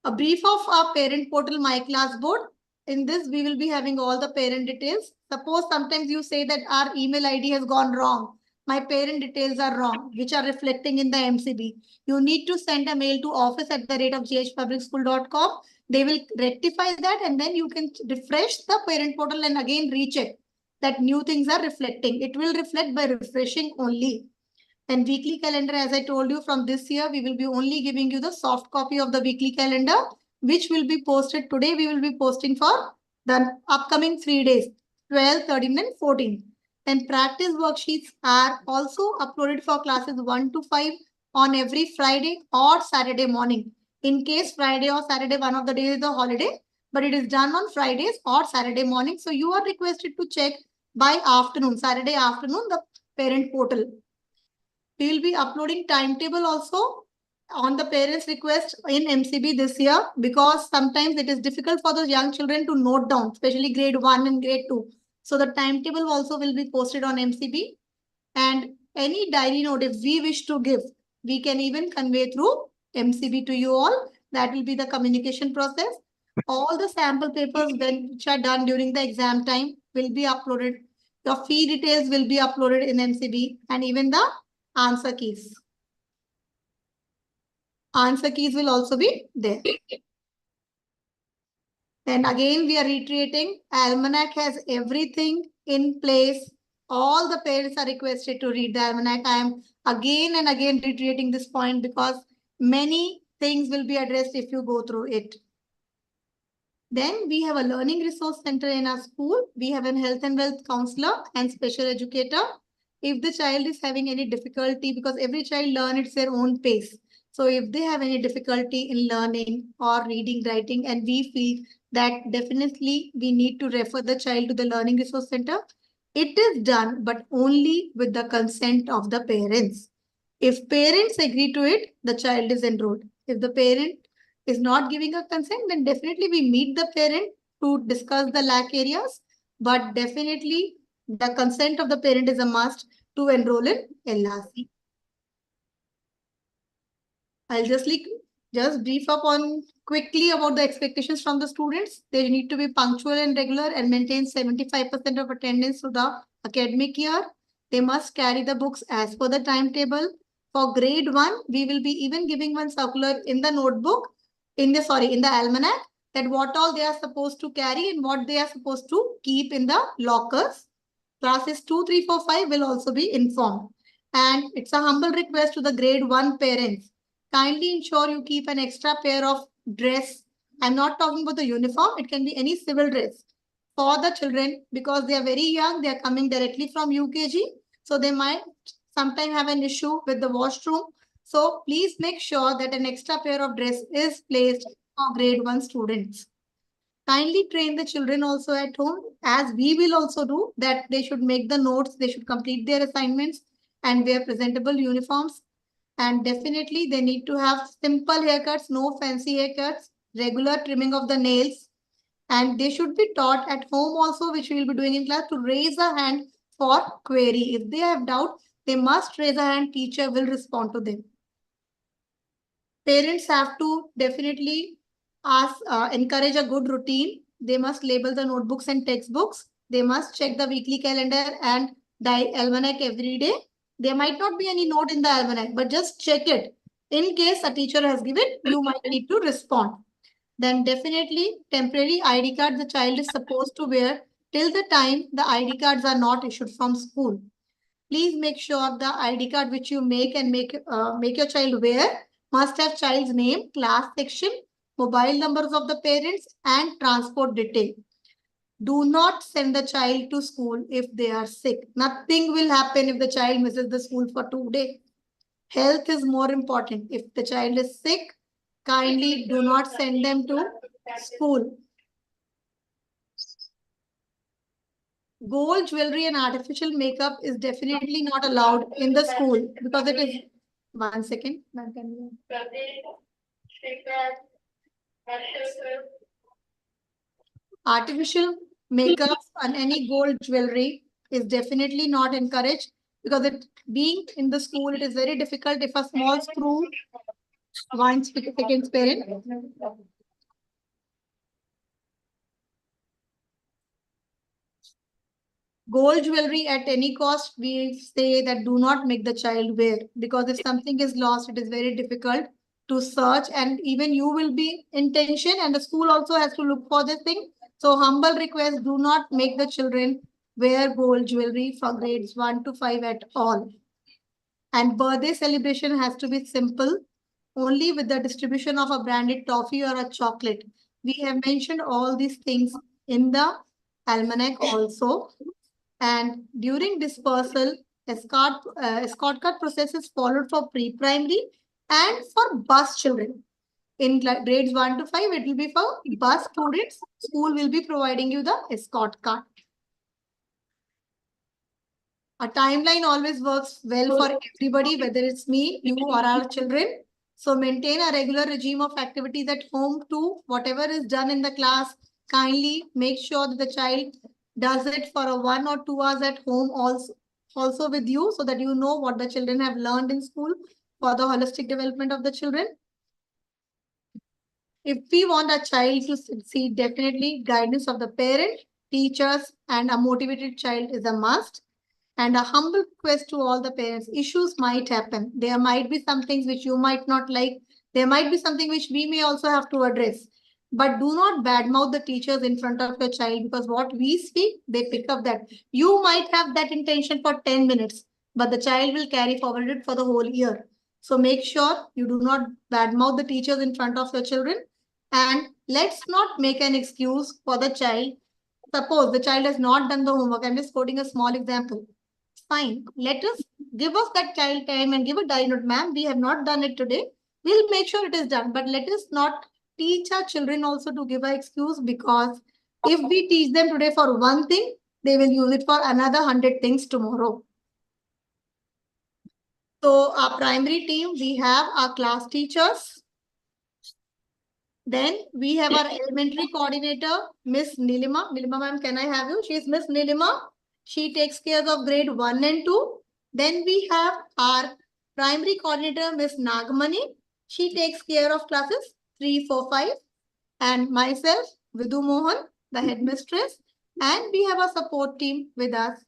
A brief of our parent portal, My Classboard. In this, we will be having all the parent details. Suppose sometimes you say that our email ID has gone wrong. My parent details are wrong, which are reflecting in the MCB. You need to send a mail to office@ghpublicschool.com. They will rectify that and then you can refresh the parent portal and again recheck that new things are reflecting. It will reflect by refreshing only. And weekly calendar, as I told you, from this year, we will be only giving you the soft copy of the weekly calendar, which will be posted today. We will be posting for the upcoming 3 days, 12, 13, and 14. And practice worksheets are also uploaded for classes 1 to 5 on every Friday or Saturday morning. In case Friday or Saturday, one of the days is a holiday, but it is done on Fridays or Saturday morning. So you are requested to check by afternoon, Saturday afternoon, the parent portal. We will be uploading timetable also on the parents' request in MCB this year, because sometimes it is difficult for those young children to note down, especially grade 1 and grade 2. So the timetable also will be posted on MCB. And any diary note, if we wish to give, we can even convey through MCB to you all. That will be the communication process. All the sample papers which are done during the exam time will be uploaded. Your fee details will be uploaded in MCB and even the answer keys. Answer keys will also be there. Then again, we are reiterating, Almanac has everything in place. All the parents are requested to read the Almanac. I am again and again reiterating this point because many things will be addressed if you go through it. Then we have a learning resource center in our school. We have a health and wealth counselor and special educator. If the child is having any difficulty, because every child learns at their own pace. So if they have any difficulty in learning or reading, writing, and we feel that definitely we need to refer the child to the learning resource center, it is done, but only with the consent of the parents. If parents agree to it, the child is enrolled. If the parent is not giving a consent, then definitely we meet the parent to discuss the lack areas, but definitely the consent of the parent is a must to enroll in LRC. I'll just brief up on quickly about the expectations from the students. They need to be punctual and regular and maintain 75% of attendance through the academic year. They must carry the books as per the timetable. For grade 1, we will be even giving one circular in the notebook, in the almanac, that what all they are supposed to carry and what they are supposed to keep in the lockers. Classes 2, 3, 4, 5 will also be informed. And it's a humble request to the grade 1 parents. Kindly ensure you keep an extra pair of dress. I'm not talking about the uniform. It can be any civil dress for the children because they are very young. They are coming directly from UKG. So they might sometimes have an issue with the washroom. So please make sure that an extra pair of dress is placed for grade 1 students. Kindly train the children also at home, as we will also do, that they should make the notes, they should complete their assignments and wear presentable uniforms. And definitely they need to have simple haircuts, no fancy haircuts, regular trimming of the nails. And they should be taught at home also, which we will be doing in class, to raise a hand for query. If they have doubt, they must raise a hand, teacher will respond to them. Parents have to definitely encourage a good routine. They must label the notebooks and textbooks. They must check the weekly calendar and almanac every day. There might not be any note in the almanac, but just check it. In case a teacher has given, you might need to respond. Then definitely temporary ID card the child is supposed to wear till the time the ID cards are not issued from school. Please make sure the ID card which you make and make your child wear must have child's name, class section, mobile numbers of the parents and transport detail. Do not send the child to school if they are sick. Nothing will happen if the child misses the school for 2 days. Health is more important. If the child is sick, kindly do not send them to school. Gold jewelry and artificial makeup is definitely not allowed in the school because it is. 1 second. Artificial makeup and any gold jewelry is definitely not encouraged because it being in the school, it is very difficult if a small screw. 1 second, parent. Gold jewelry at any cost, we say that do not make the child wear, because if something is lost, it is very difficult to search and even you will be in tension and the school also has to look for this thing. So humble request, do not make the children wear gold jewelry for grades 1 to 5 at all. And birthday celebration has to be simple, only with the distribution of a branded toffee or a chocolate. We have mentioned all these things in the almanac also. And during dispersal, escort card process is followed for pre-primary and for bus children. In grades 1 to 5, it will be for bus students. School will be providing you the escort card. A timeline always works well for everybody, whether it's me, you, or our children. So maintain a regular regime of activities at home too. Whatever is done in the class, kindly make sure that the child does it for a 1 or 2 hours at home also. also with you so that you know what the children have learned in school for the holistic development of the children. If we want a child to succeed, definitely guidance of the parent, teachers, and a motivated child is a must. And a humble request to all the parents, issues might happen. There might be some things which you might not like. There might be something which we may also have to address. But do not badmouth the teachers in front of your child, because what we speak, they pick up that. You might have that intention for 10 minutes, but the child will carry forward it for the whole year. So make sure you do not badmouth the teachers in front of your children. And let's not make an excuse for the child. Suppose the child has not done the homework. I'm just quoting a small example. Fine. Let us give us that child time and give a diary note. Ma'am, we have not done it today. We'll make sure it is done. But let us not teach our children also to give an excuse, because if we teach them today for one thing, they will use it for another 100 things tomorrow. So our primary team, we have our class teachers. Then we have our elementary coordinator, Miss Nilima. Nilima ma'am, can I have you? She is Miss Nilima. She takes care of grade 1 and 2. Then we have our primary coordinator, Miss Nagamani. She takes care of classes 3, 4, 5. And myself, Vidhu Mohan, the headmistress. And we have a support team with us.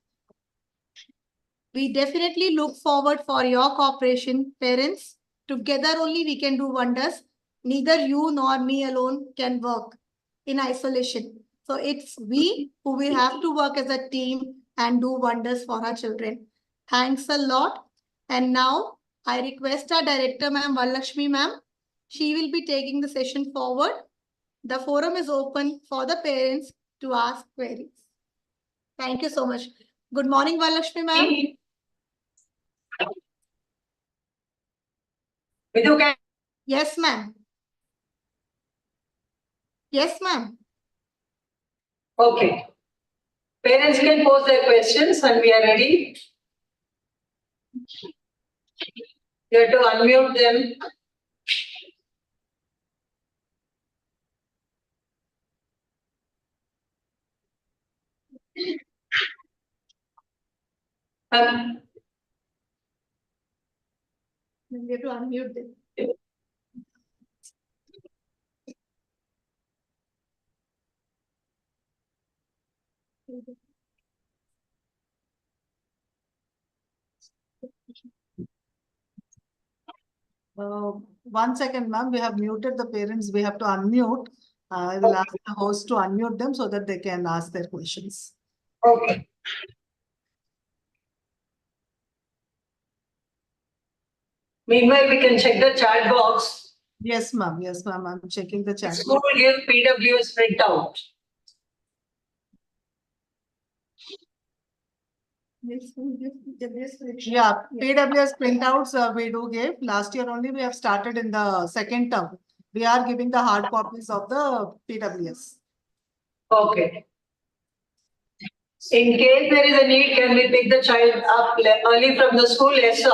We definitely look forward for your cooperation, parents. Together only we can do wonders. Neither you nor me alone can work in isolation. So it's we who will have to work as a team and do wonders for our children. Thanks a lot. And now I request our director, Ma'am Vallakshmi Ma'am. She will be taking the session forward. The forum is open for the parents to ask queries. Thank you so much. Good morning, Vallakshmi Ma'am. Vidhu, can Yes, ma'am. Yes, ma'am. okay. Parents can pose their questions when we are ready. You have to unmute them. We have to unmute them. One second, ma'am. We have muted the parents. We have to unmute. I will ask the host to unmute them so that they can ask their questions. Okay. Meanwhile, we can check the chat box. Yes, ma'am. Yes, ma'am. I'm checking the chat. School give PWS printout. Yeah, PWS printouts we do give. Last year only we have started in the second term. We are giving the hard copies of the PWS. Okay. In case there is a need, can we pick the child up early from the school? Yes, sir.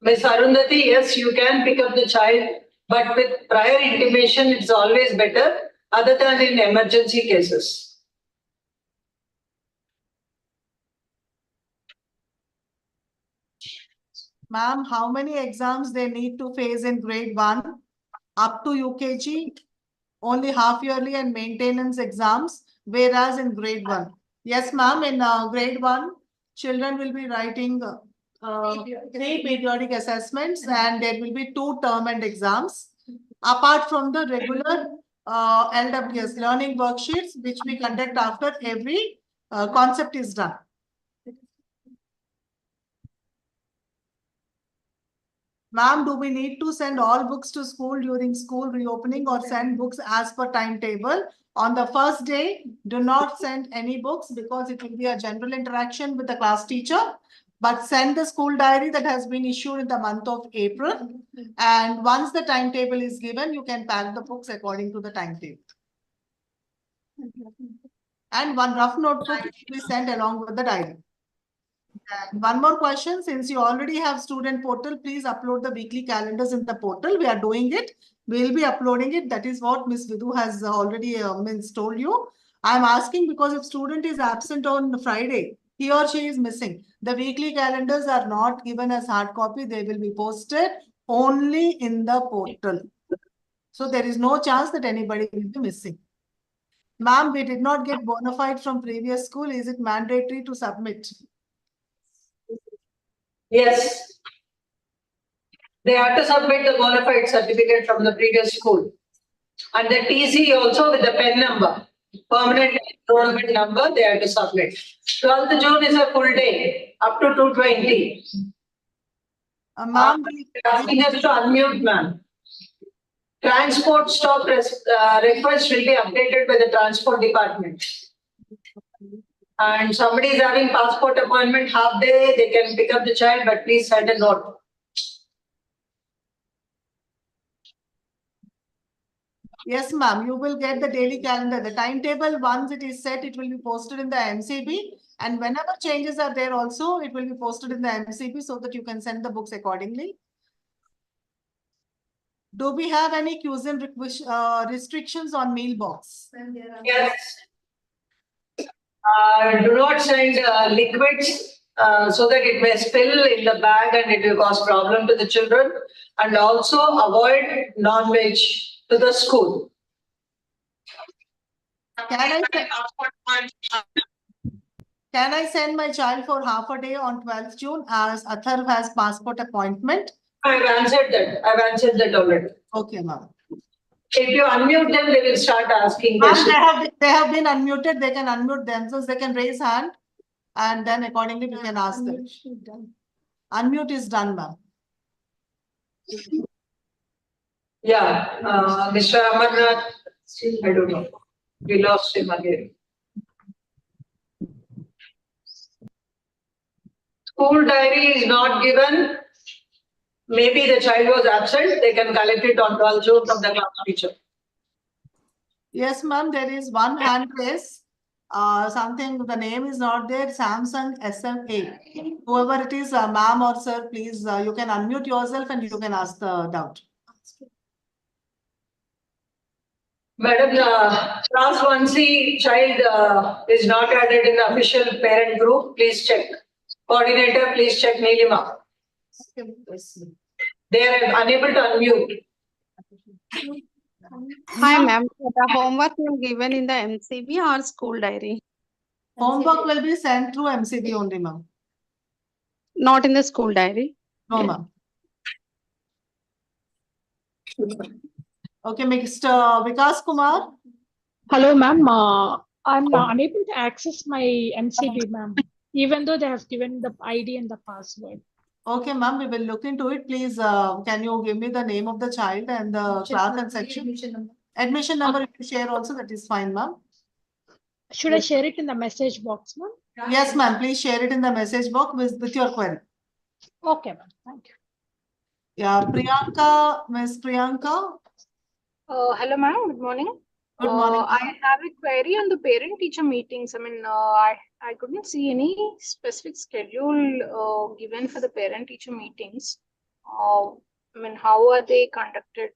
Ms. Arundhati, yes, you can pick up the child, but with prior intimation, it's always better, other than in emergency cases. Ma'am, how many exams they need to face in grade 1 up to UKG? Only half yearly and maintenance exams, whereas in grade 1. Yes, ma'am, in grade 1, children will be writing 3 periodic assessments and there will be 2 term and exams. Apart from the regular LWS, learning worksheets, which we conduct after every concept is done. Ma'am, do we need to send all books to school during school reopening or send books as per timetable? On the first day, do not send any books because it will be a general interaction with the class teacher. But send the school diary that has been issued in the month of April. And once the timetable is given, you can pack the books according to the timetable. And one rough notebook will be sent along with the diary. And one more question, since you already have student portal, please upload the weekly calendars in the portal. We are doing it. We will be uploading it. That is what Ms. Vidhu has already told you. I am asking because if student is absent on Friday, he or she is missing. The weekly calendars are not given as hard copy. They will be posted only in the portal. So there is no chance that anybody will be missing. Ma'am, we did not get bona fide from previous school. Is it mandatory to submit? Yes. They have to submit the bona fide certificate from the previous school. And the TC also with the PEN number, permanent enrollment number, they have to submit. 12th June is a full day, up to 2:20. Ma'am, Asking us to unmute, ma'am. Transport stop request will be updated by the transport department. And somebody is having passport appointment half day, they can pick up the child, but please send a note. yes, ma'am, you will get the daily calendar. The timetable, once it is set, it will be posted in the MCB. And whenever changes are there also, it will be posted in the MCB so that you can send the books accordingly. Do we have any cuisine restrictions on meal box? Yes. Do not send liquids so that it may spill in the bag and it will cause problem to the children. And also avoid non-veg to the school. Can I send my child for half a day on 12th June as Atharv has passport appointment? I've answered that already. Okay, ma'am. If you unmute them, they will start asking Ma'am, questions. they have been unmuted. They can unmute themselves. They can raise hand and then accordingly we can ask them. Unmute is done, ma'am. Yeah, Mr. Amarnath, I don't know. We lost him again. School diary is not given. Maybe the child was absent. They can collect it on 12th June from the class teacher. Yes, ma'am, there is one hand raise. Something, the name is not there, Samsung SMA. Whoever it is, ma'am or sir, please, you can unmute yourself and you can ask the doubt. Madam, class 1C child is not added in the official parent group. Please check. Coordinator, please check Neelima. They are unable to unmute. Hi, ma'am. The homework will given in the MCB or school diary? Homework will be sent through MCB only, ma'am. Not in the school diary? No, ma'am. Okay, Mr. Vikas Kumar. Hello, ma'am. I'm unable to access my MCB, ma'am, even though they have given the ID and the password. Okay, ma'am, we will look into it. Please, can you give me the name of the child and the class and section? Admission number, if you share also, that is fine, ma'am. Should I share it in the message box, ma'am? Yes, ma'am. Please share it in the message box with your query. Okay, ma'am. Thank you. Yeah, Priyanka, Miss Priyanka. Hello, ma'am. Good morning. Good morning. I have a query on the parent-teacher meetings. I mean, I couldn't see any specific schedule given for the parent-teacher meetings. I mean, how are they conducted?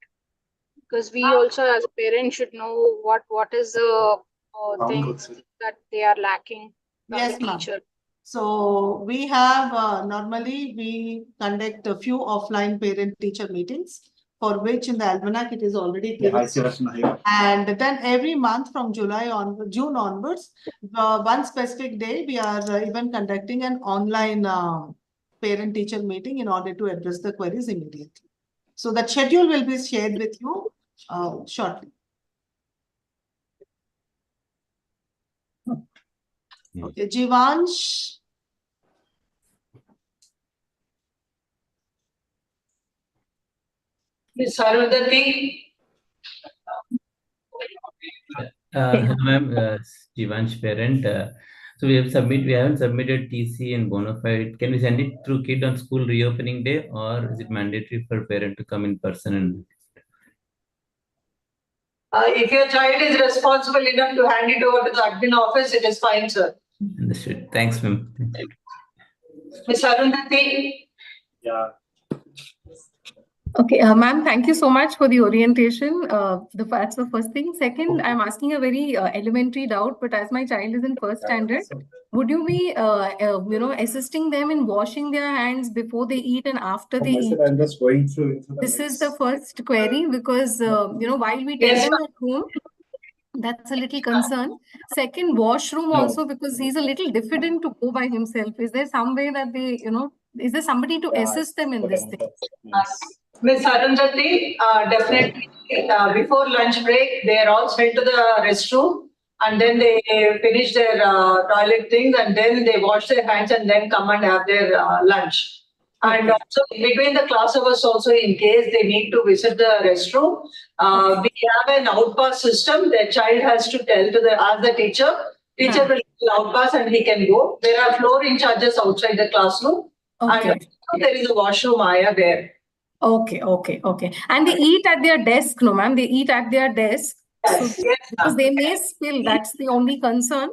Because we also, as a parent, should know what is the thing that they are lacking from Yes, the ma'am. teacher. So we have normally we conduct a few offline parent-teacher meetings, for which in the almanac it is already placed. And then every month from June onwards, one specific day we are even conducting an online parent-teacher meeting in order to address the queries immediately. So that schedule will be shared with you shortly. Okay, Jivansh. Miss Arundhati. Hello, ma'am. Jivansh parent. So we haven't submitted TC and bona fide. Can we send it through kid on school reopening day, or is it mandatory for parent to come in person? And If your child is responsible enough to hand it over to the admin office, it is fine, sir. understood. Thanks, ma'am. Miss Arundhati. Yeah. Okay, ma'am, thank you so much for the orientation. That's the first thing. Second, I'm asking a very elementary doubt, but as my child is in first standard, would you be, assisting them in washing their hands before they eat and after they eat? I'm just going through. This is the first query because, while we tell Yes, them at home, that's a little concern. Second, washroom also, because he's a little diffident to go by himself. Is there some way that they, is there somebody to assist them in this thing? Miss Arundhati, definitely before lunch break, they are all sent to the restroom and then they finish their toilet things and then they wash their hands and then come and have their lunch. And also between the class hours also, in case they need to visit the restroom, we have an outpass system. The child has to ask the teacher. Teacher will outpass and he can go. There are floor in charges outside the classroom. Okay. And there is a washroom area there. Okay. And they eat at their desk, no, ma'am? They eat at their desk. Yes, So, yes, because they may spill, that's the only concern.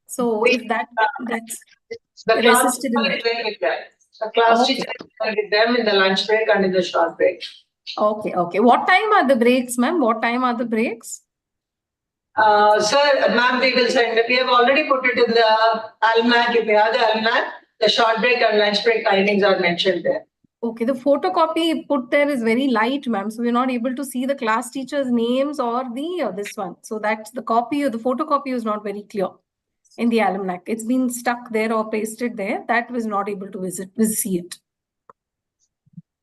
So if that's the class resisted in it. with them. The class Okay. teacher is with them in the lunch break and in the short break. Okay. What time are the breaks, ma'am? What time are the breaks? Sir, ma'am, we will send. We have already put it in the almanac. If you have the almanac, the short break and lunch break timings are mentioned there. Okay, the photocopy put there is very light, ma'am. So we're not able to see the class teachers' names or this one. So that's the copy or the photocopy is not very clear in the almanac. It's been stuck there or pasted there. That was not able to see it.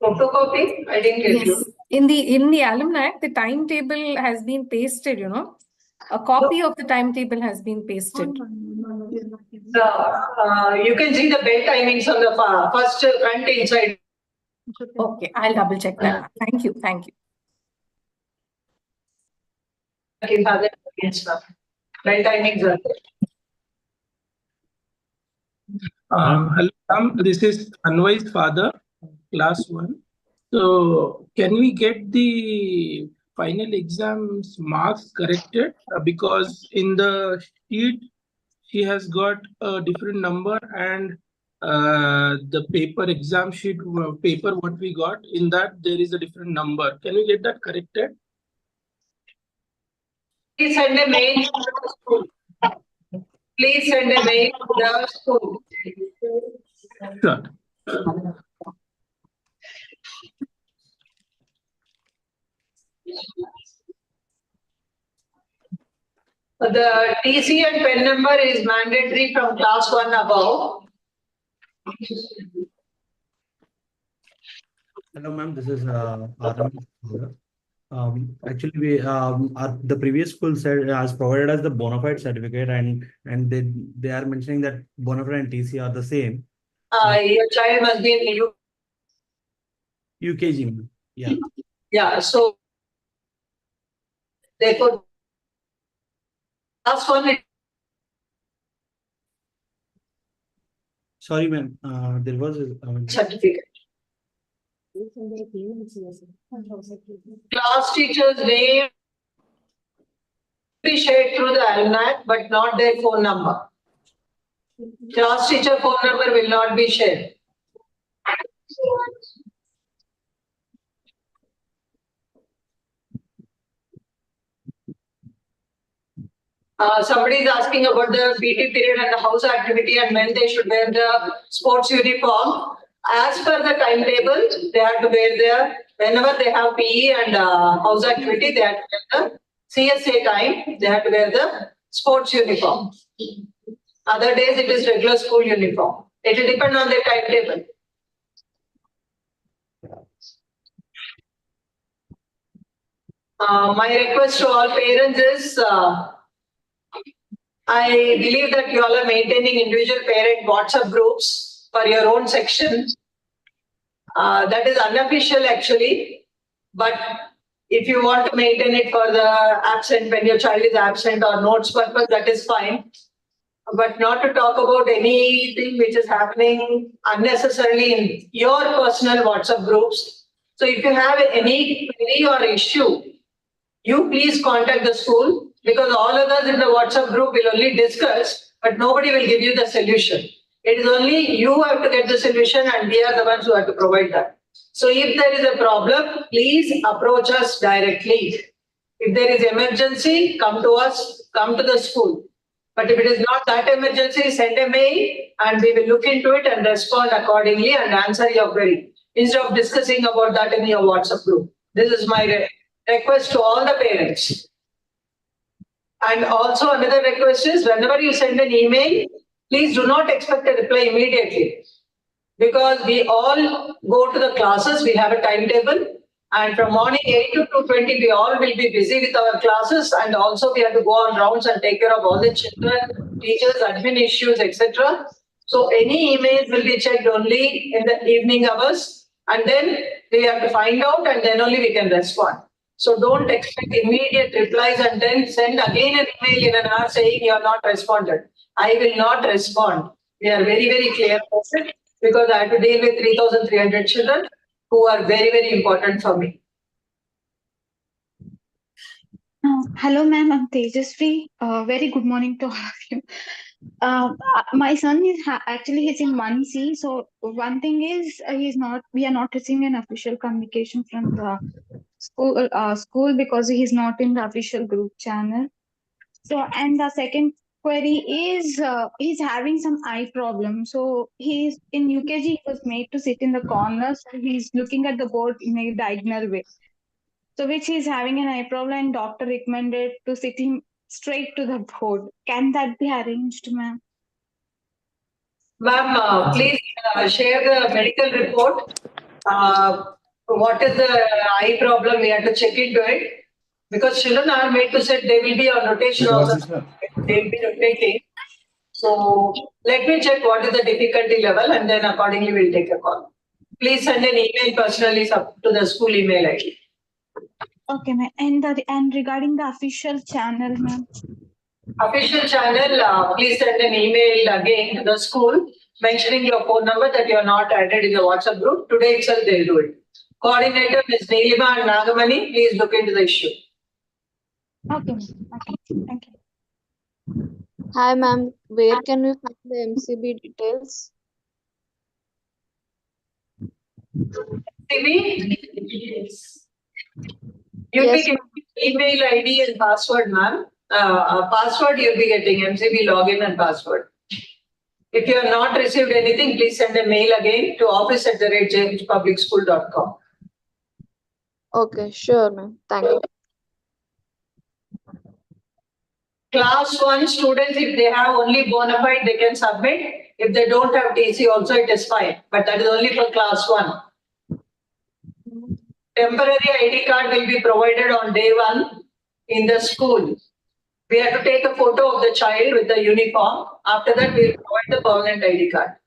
Photocopy? I didn't get you. In the almanac, the timetable has been pasted, A copy of the timetable has been pasted. You can see the bell timings on the first front inside. Okay, I'll double check that. Thank you. Bell timings are there. Hello, ma'am. This is Anvai's father, class 1. So, can we get the final exams marks corrected? Because in the sheet, she has got a different number and the exam sheet paper what we got, in that there is a different number. Can we get that corrected? Please send a mail to the school. Please send a mail to the school. Sure. The TC and PEN number is mandatory from class 1 above. Hello, ma'am. This is Arun. Actually, we the previous school said has provided us the bona fide certificate, and they are mentioning that bona fide and TC are the same. Your child must be in the UKG, ma'am. Yeah. Yeah, so they could class 1. Sorry, ma'am. There was a Certificate. Class teacher's name be shared through the almanac, but not their phone number. Class teacher phone number will not be shared. Somebody is asking about the PT period and the house activity and when they should wear the sports uniform. As per the timetable, they have to wear whenever they have PE and house activity, they have to wear the CSA time, they have to wear the sports uniform. Other days, it is regular school uniform. It will depend on the timetable. My request to all parents is, I believe that you all are maintaining individual parent WhatsApp groups for your own section. That is unofficial actually, but if you want to maintain it for the absent, when your child is absent or notes purpose, that is fine. But not to talk about anything which is happening unnecessarily in your personal WhatsApp groups. So if you have any query or issue, you please contact the school, because all of us in the WhatsApp group will only discuss, but nobody will give you the solution. It is only you have to get the solution and we are the ones who have to provide that. So if there is a problem, please approach us directly. If there is emergency, come to us, come to the school. But if it is not that emergency, send a mail and we will look into it and respond accordingly and answer your query instead of discussing about that in your WhatsApp group. This is my request to all the parents. And also another request is whenever you send an email, please do not expect a reply immediately because we all go to the classes, we have a timetable. And from morning 8 to 2:20, we all will be busy with our classes, and also we have to go on rounds and take care of all the children, teachers, admin issues, etc. So any emails will be checked only in the evening hours, and then we have to find out, and then only we can respond. So don't expect immediate replies and then send again an email in an hour saying you are not responded. I will not respond. We are very, very clear about it because I have to deal with 3,300 children who are very, very important for me. Hello, ma'am. I'm Tejasvi. Very good morning to all of you. My son is actually he's in 1C. So one thing is we are not receiving an official communication from the school because he's not in the official group channel. So and the second query is he's having some eye problem. So he's in UKG. He was made to sit in the corner. So he's looking at the board in a diagonal way. So which he's having an eye problem and doctor recommended to sit him straight to the board. Can that be arranged, ma'am? Ma'am, please share the medical report. What is the eye problem? We have to check into it. Because children are made to sit, they will be on rotation also. They will be rotating. So let me check what is the difficulty level and then accordingly we'll take a call. Please send an email personally to the school email ID. Okay, ma'am. And regarding the official channel, ma'am. Official channel, please send an email again to the school mentioning your phone number that you are not added in the WhatsApp group. Today itself they'll do it. Coordinator Ms. Neelima and Nagamani, please look into the issue. Okay, ma'am. Okay, thank you. Hi, ma'am. Where can we find the MCB details? Yes. You'll Yes, be getting email ID and password, ma'am. Password you'll be getting MCB login and password. If you have not received anything, please send a mail again to office@jhpublicschool.com. Okay, sure, ma'am. Thank you. Class 1 students, if they have only bona fide, they can submit. If they don't have TC also, it is fine. But that is only for class 1. Temporary ID card will be provided on day 1 in the school. We have to take a photo of the child with the uniform. After that, we will provide the permanent ID card.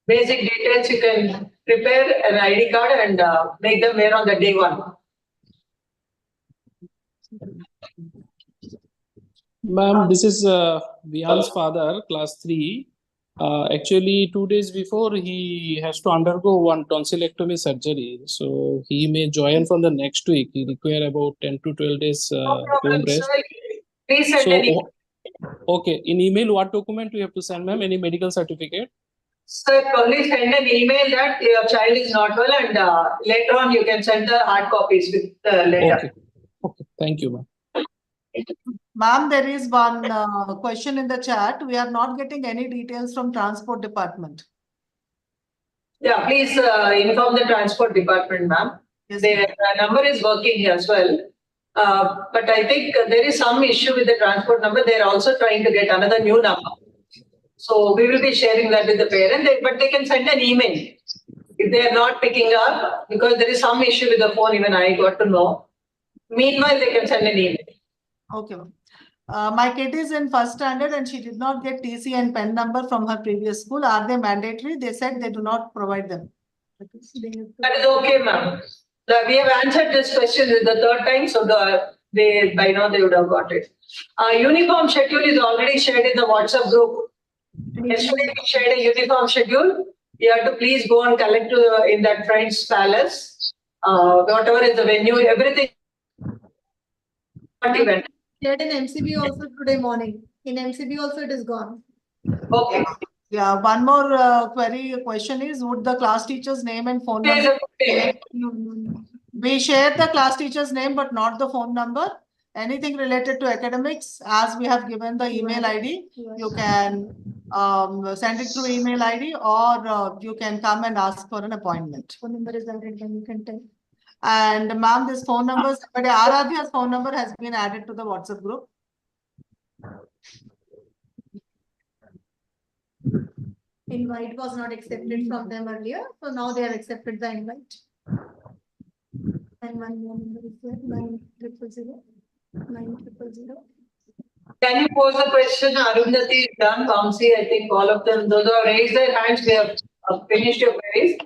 Basic details, you can prepare an ID card and make them wear on the day 1. Ma'am, this is Vihal's father, class 3. Actually, 2 days before, he has to undergo one tonsillectomy surgery. So he may join from the next week. He require about 10 to 12 days No problem, home rest. sir. Please send an email. Okay, in email, what document we have to send, ma'am? Any medical certificate? Sir, only send an email that your child is not well and later on you can send the hard copies with the letter. Okay, okay. Thank you, ma'am. Ma'am, there is one question in the chat. We are not getting any details from Transport Department. Yeah, please inform the Transport Department, ma'am. Yes, Their number is working as well. But I think there is some issue with the transport number. They're also trying to get another new number. So we will be sharing that with the parent, but they can send an email if they are not picking up because there is some issue with the phone. Even I got to know. Meanwhile, they can send an email. Okay. My kid is in first standard and she did not get TC and PEN number from her previous school. Are they mandatory? They said they do not provide them. That is okay, ma'am. We have answered this question the third time, so by now they would have got it. Uniform schedule is already shared in the WhatsApp group. Yesterday we shared a uniform schedule. You have to please go and collect in that Friends Palace. Whatever is the venue, everything. Event. Shared in MCB also today morning. In MCB also it is gone. Okay. Yeah, one more question is, would the class teacher's name and phone Yes, number? okay. We share the class teacher's name, but not the phone number. Anything related to academics, as we have given the email ID, you can send it through email ID, or you can come and ask for an appointment. Phone number is added, then you can tell. And ma'am, this phone number, but Aradhya's phone number has been added to the WhatsApp group. Invite was not accepted from them earlier, so now they have accepted the invite. And one more number is there, 9000, 9000. Can you pose a question? Arundhati is done. Vamsi, I think all of them, those who have raised their hands, we have finished your queries.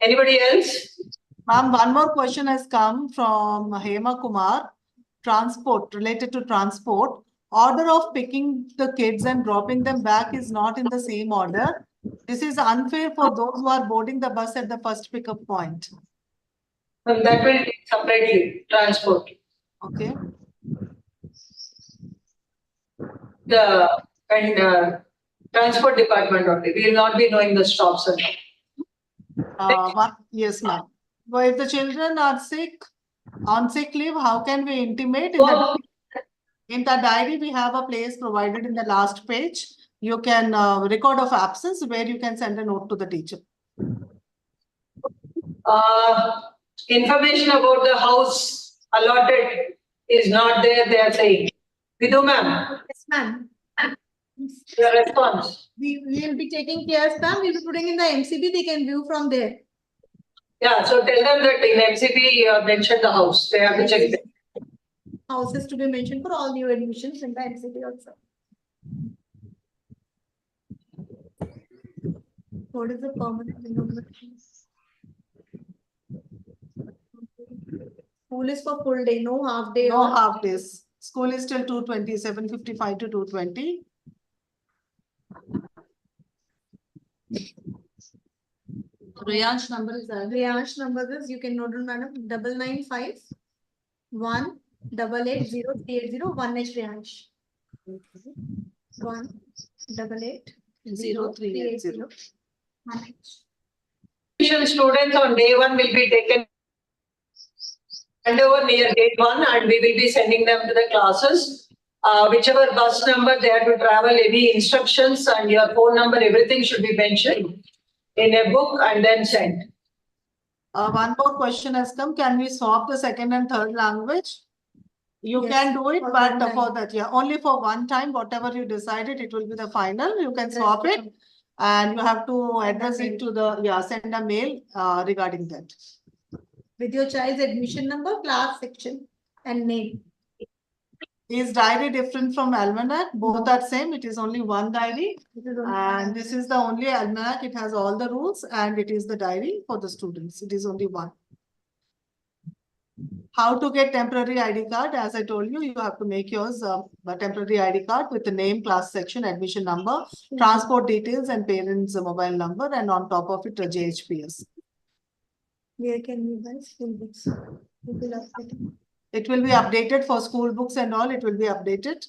Anybody else? Ma'am, one more question has come from Hema Kumar. Transport, related to transport. Order of picking the kids and dropping them back is not in the same order. This is unfair for those who are boarding the bus at the first pickup point. And that will take separately, transport. Okay. Transport department only. We will not be knowing the stops and all. Yes, ma'am. But if the children are sick, on sick leave, how can we intimate? In the diary, we have a place provided in the last page. You can record of absence where you can send a note to the teacher. Information about the house allotted is not there, they are saying. Vidhu ma'am. Yes, ma'am. Your response. We will be taking care, ma'am. We'll be putting in the MCB, they can view from there. Yeah, so tell them that in MCB you have mentioned the house. They have to check it. Houses to be mentioned for all new admissions in the MCB also. What is the permanent number? School is for full day, no half day. No half days. School is till 2:20, 7:55 to 2:20. Riyansh number is there. Riyansh number is, you can note down, madam, 995 1880380 1H Riyansh. 1880380 1H. Students on day one will be taken over near gate one and we will be sending them to the classes. Whichever bus number they have to travel, any instructions and your phone number, everything should be mentioned in a book and then sent. One more question has come. Can we swap the second and third language? You Yes, can do it, for but one for time. that, yeah, only for one time, whatever you decided, it will be the final. You can swap it and you have to address it to the, send a mail regarding that. With your child's admission number, class section and name. Is diary different from almanac? Both are same. It is only one diary. And this is the only almanac. It has all the rules and it is the diary for the students. It is only one. How to get temporary ID card? As I told you, you have to make yours a temporary ID card with the name, class section, admission number, transport details and parents' mobile number, and on top of it, a JHPS. Where can we buy school books? It will be updated for school books and all. It will be updated.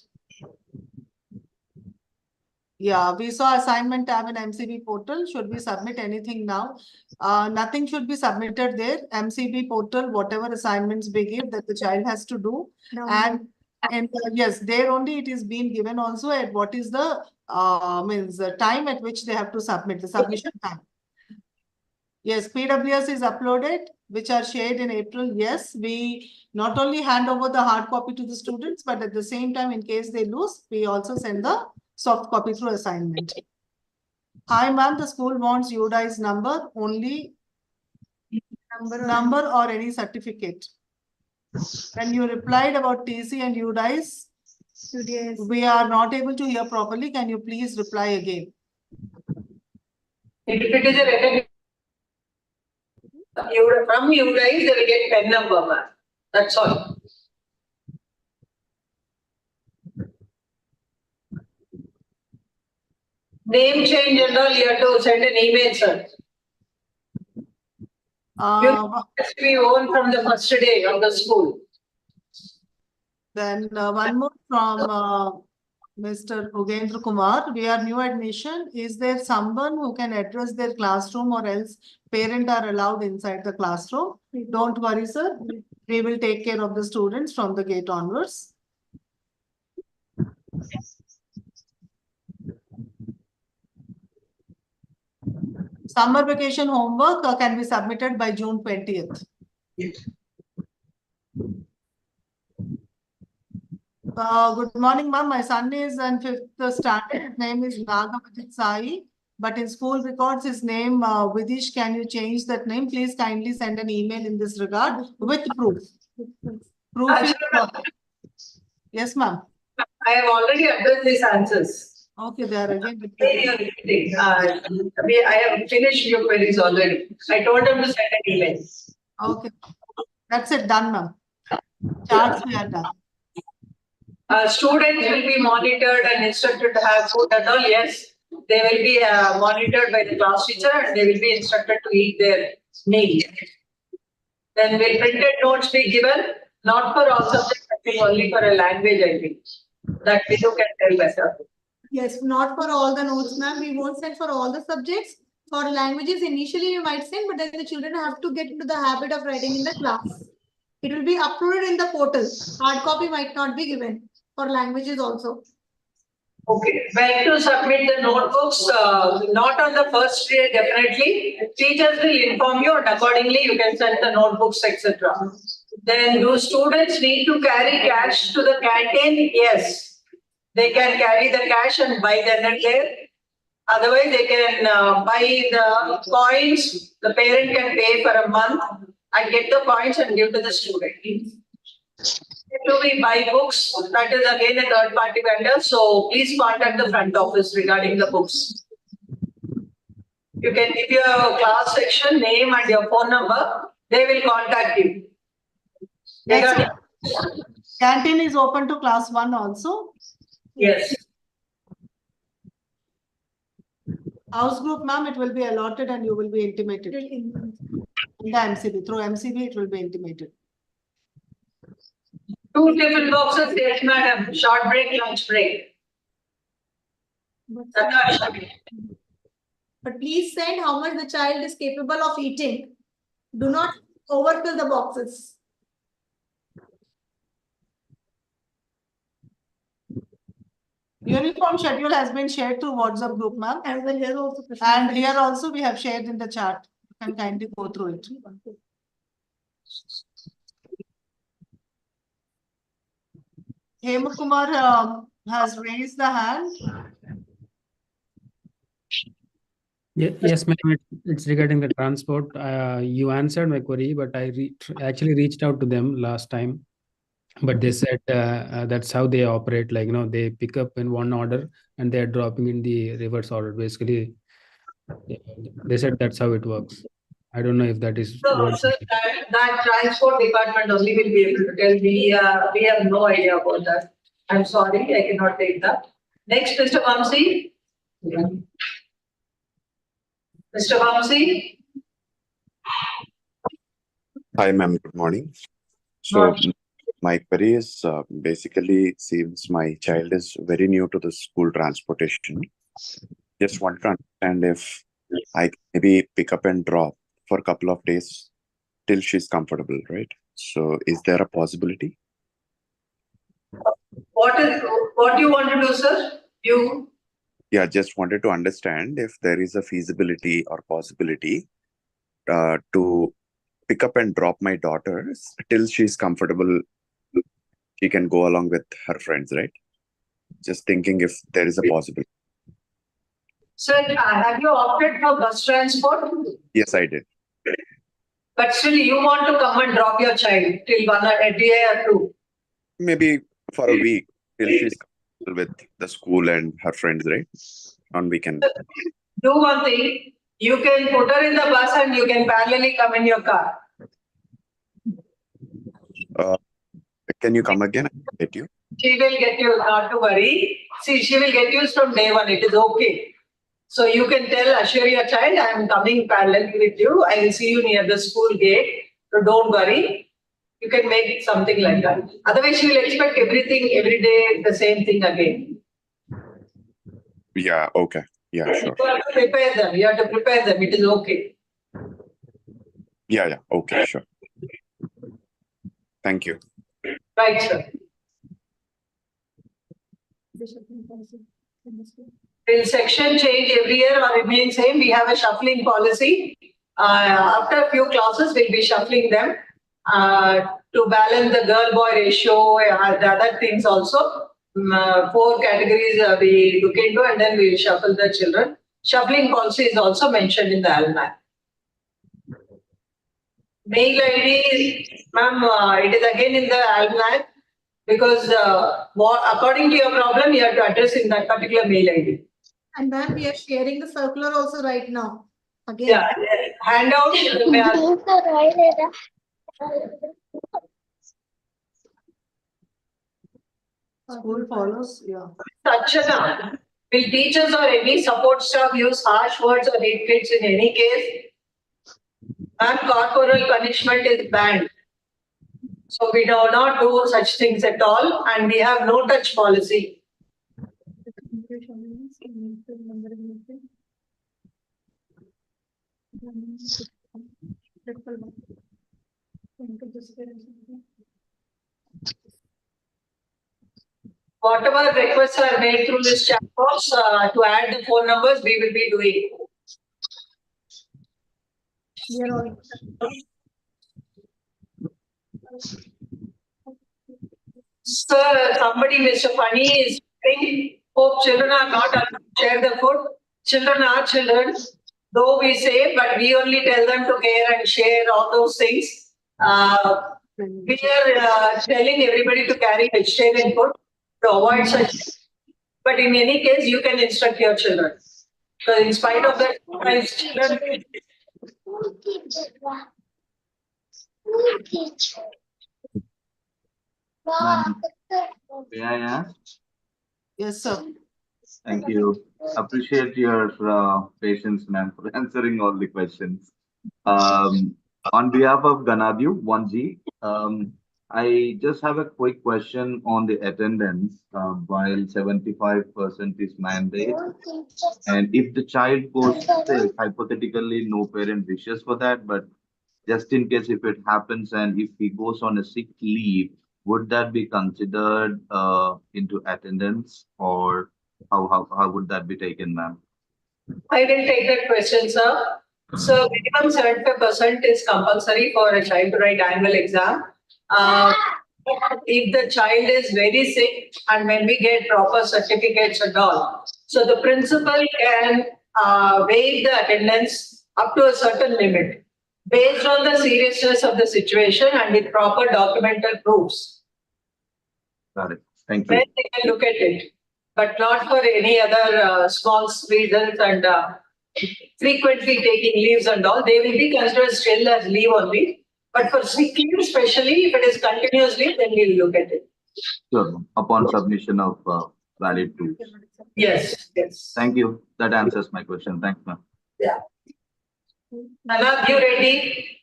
Yeah, we saw assignment tab in MCB portal. Should we submit anything now? Nothing should be submitted there. MCB portal, whatever assignments we give that the child has to do. And yes, there only it is being given also at what is the the time at which they have to submit, the submission time. Yes, PWS is uploaded, which are shared in April. Yes, we not only hand over the hard copy to the students, but at the same time, in case they lose, we also send the soft copy through assignment. Hi, ma'am, the school wants UDI's number, only number or any certificate. When you replied about TC and UDI's, we are not able to hear properly. Can you please reply again? If it is a recognition from you guys, they will get pen number, ma'am. That's all. Name change and all, you have to send an email, sir. We own from the first day of the school. Then one more from Mr. Ugendra Kumar. We are new admission. Is there someone who can address their classroom, or else parents are allowed inside the classroom? Don't worry, sir. We will take care of the students from the gate onwards. Summer vacation homework can be submitted by June 20th. Good morning, ma'am. My son is in 5th standard. His name is Nagavajit Sai, but in school records, his name Vidish. Can you change that name? Please kindly send an email in this regard with proof. Proof. Yes, ma'am. I have already addressed these answers. Okay, they are again. I have finished your queries already. I told them to send an email. Okay, that's it, done, ma'am. Charts we are done. Students will be monitored and instructed to have food and all. Yes, they will be monitored by the class teacher and they will be instructed to eat their meal. Then will printed notes be given? Not for all subjects, I think only for a language, I think. That Vidhu can tell better. Yes, not for all the notes, ma'am. We won't send for all the subjects. For languages, initially you might send, but then the children have to get into the habit of writing in the class. It will be uploaded in the portal. Hard copy might not be given for languages also. Okay, when to submit the notebooks, not on the first day, definitely. Teachers will inform you and accordingly you can send the notebooks, etc. Then do students need to carry cash to the canteen? Yes. They can carry the cash and buy then and there. Otherwise, they can buy the coins. The parent can pay for a month and get the coins and give to the student. To be buy books, that is again a third party vendor. So please contact the front office regarding the books. You can give your class section name and your phone number. They will contact you. Yes, canteen is open to class 1 also. Yes. House group, ma'am, it will be allotted and you will be intimated. In the MCB, through MCB, it will be intimated. 2 tiffin boxes, yes, madam. Short break, lunch break. But please send how much the child is capable of eating. Do not overfill the boxes. Uniform schedule has been shared through WhatsApp group, ma'am. And then here also. And here also we have shared in the chart. You can kindly go through it. Hemu Kumar has raised the hand. Yes, ma'am. It's regarding the transport. You answered my query, but I actually reached out to them last time. But they said that's how they operate. Like, they pick up in one order and they are dropping in the reverse order. Basically, they said that's how it works. I don't know if that is. So, that transport department only will be able to tell me. We have no idea about that. I'm sorry, I cannot take that. Next, Mr. Vamsi. Mr. Vamsi. Hi, ma'am. Good morning. So, my query is basically, seems my child is very new to the school transportation. Just want to understand if I can maybe pick up and drop for a couple of days till she's comfortable, right? So, is there a possibility? What do you want to do, sir? Yeah, just wanted to understand if there is a feasibility or possibility to pick up and drop my daughter till she's comfortable. She can go along with her friends, right? Just thinking if there is a possibility. Sir, have you opted for bus transport? Yes, I did. But still, you want to come and drop your child till a day or two? Maybe for a week till she's comfortable with the school and her friends, right? On weekend. Do one thing. You can put her in the bus and you can parallelly come in your car. Can you come again? I can get you. She will get you, not to worry. See, she will get used from day one. It is okay. So you can assure your child, I am coming parallelly with you. I will see you near the school gate. So don't worry. You can make something like that. Otherwise, she will expect everything every day, the same thing again. Yeah, okay. Yeah, sure. You have to prepare them. You have to prepare them. It is okay. Yeah, okay, sure. Thank you. Right, sir. Will section change every year or remain same? We have a shuffling policy. After a few classes, we'll be shuffling them to balance the girl-boy ratio, the other things also. 4 categories we look into, and then we'll shuffle the children. Shuffling policy is also mentioned in the almanac. Mail ID, ma'am, it is again in the almanac because according to your problem, you have to address in that particular mail ID. And ma'am, we are sharing the circular also right now. Again. Yeah, handout. School follows, yeah. Sachana, will teachers or any support staff use harsh words or hate kids in any case? And corporal punishment is banned. So we do not do such things at all, and we have no touch policy. Whatever requests are made through this chat box to add the phone numbers, we will be doing. Sir, somebody, Mr. Funny, is saying, hope children are not allowed to share the food. Children are children, though we say, but we only tell them to care and share all those things. We are telling everybody to carry vegetarian food to avoid such. But in any case, you can instruct your children. So in spite of that, sometimes children. May I ask? Yes, sir. Thank you. Appreciate your patience, ma'am, for answering all the questions. On behalf of Ganadhu 1G, I just have a quick question on the attendance. While 75% is mandate, and if the child goes sick, hypothetically, no parent wishes for that, but just in case if it happens and if he goes on a sick leave, would that be considered into attendance, or how would that be taken, ma'am? I will take that question, sir. So minimum 75% is compulsory for a child to write annual exam. If the child is very sick and when we get proper certificates and all, so the principal can waive the attendance up to a certain limit based on the seriousness of the situation and with proper documental proofs. Got it. Thank you. Then they can look at it, but not for any other small reasons and frequently taking leaves and all. They will be considered still as leave only. But for sick leave, especially if it is continuous leave, then we will look at it. Sure. Upon submission of valid proofs. Yes, yes. Thank you. That answers my question. Thanks, ma'am. Yeah. Anand, you ready?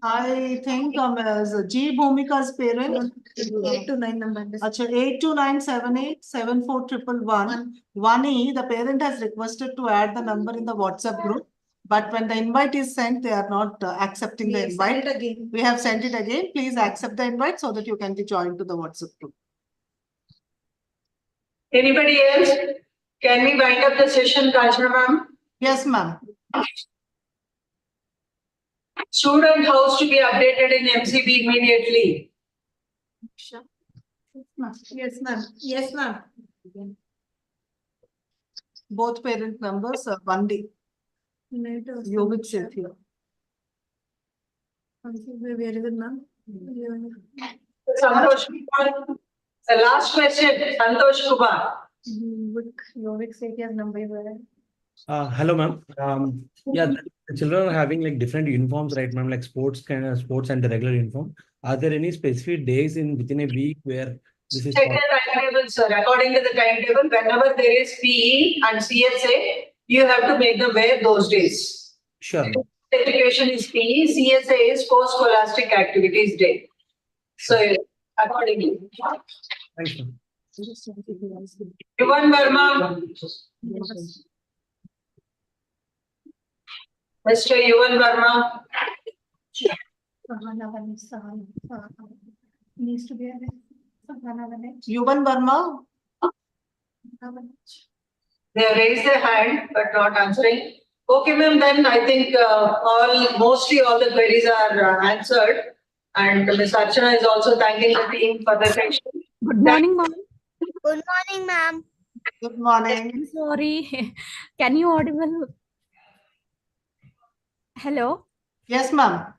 I think as G Bhumika's parent. 8 to 9 number. Acha, 82978 74111. 1E, the parent has requested to add the number in the WhatsApp group. But when the invite is sent, they are not accepting the invite. We have sent it again. Please accept the invite so that you can be joined to the WhatsApp group. Anybody else? Can we wind up the session, Kanchana ma'am? Yes, ma'am. Student house to be updated in MCB immediately. Sure. Yes, ma'am. Yes, ma'am. Both parent numbers are 1D. Yogik said here. Where is it, ma'am? Santosh Kumar. The last question, Santosh Kumar. Yogik said his number where? Hello, ma'am. Yeah, the children are having like different uniforms, right, ma'am? Like sports and the regular uniform. Are there any specific days within a week where this is? Check the timetable, sir. According to the timetable, whenever there is PE and CSA, you have to make them wear those days. Sure. Education is PE, CSA is post-scholastic activities day. So accordingly. Thanks, ma'am. Yuvan Verma. Mr. Yuvan Verma. Needs to be a. Yuvan Verma. They have raised their hand but not answering. Okay, ma'am, then I think mostly all the queries are answered. And Ms. Archana is also thanking the team for the session. Good morning, ma'am. Good morning, ma'am. Good morning. Sorry. Can you audible? Hello. Yes, ma'am.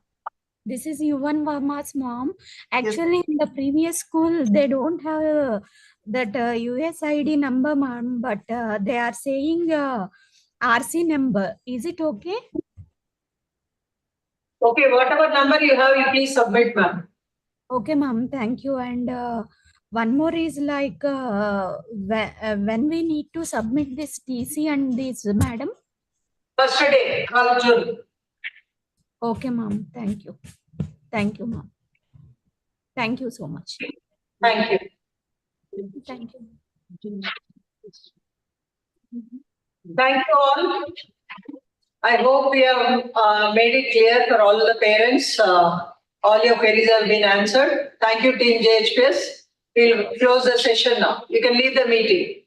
This is Yuvan Verma's mom. Actually, in the previous school, they don't have that USID number, ma'am, but they are saying RC number. Is it okay? Okay, whatever number you have, you please submit, ma'am. Okay, ma'am. Thank you. And one more is like when we need to submit this TC and this, madam? First day, 12 June. Okay, ma'am. Thank you. Thank you, ma'am. Thank you so much. Thank you. Thank you. Thank you all. I hope we have made it clear for all the parents. All your queries have been answered. Thank you, Team JHPS. We'll close the session now. You can leave the meeting.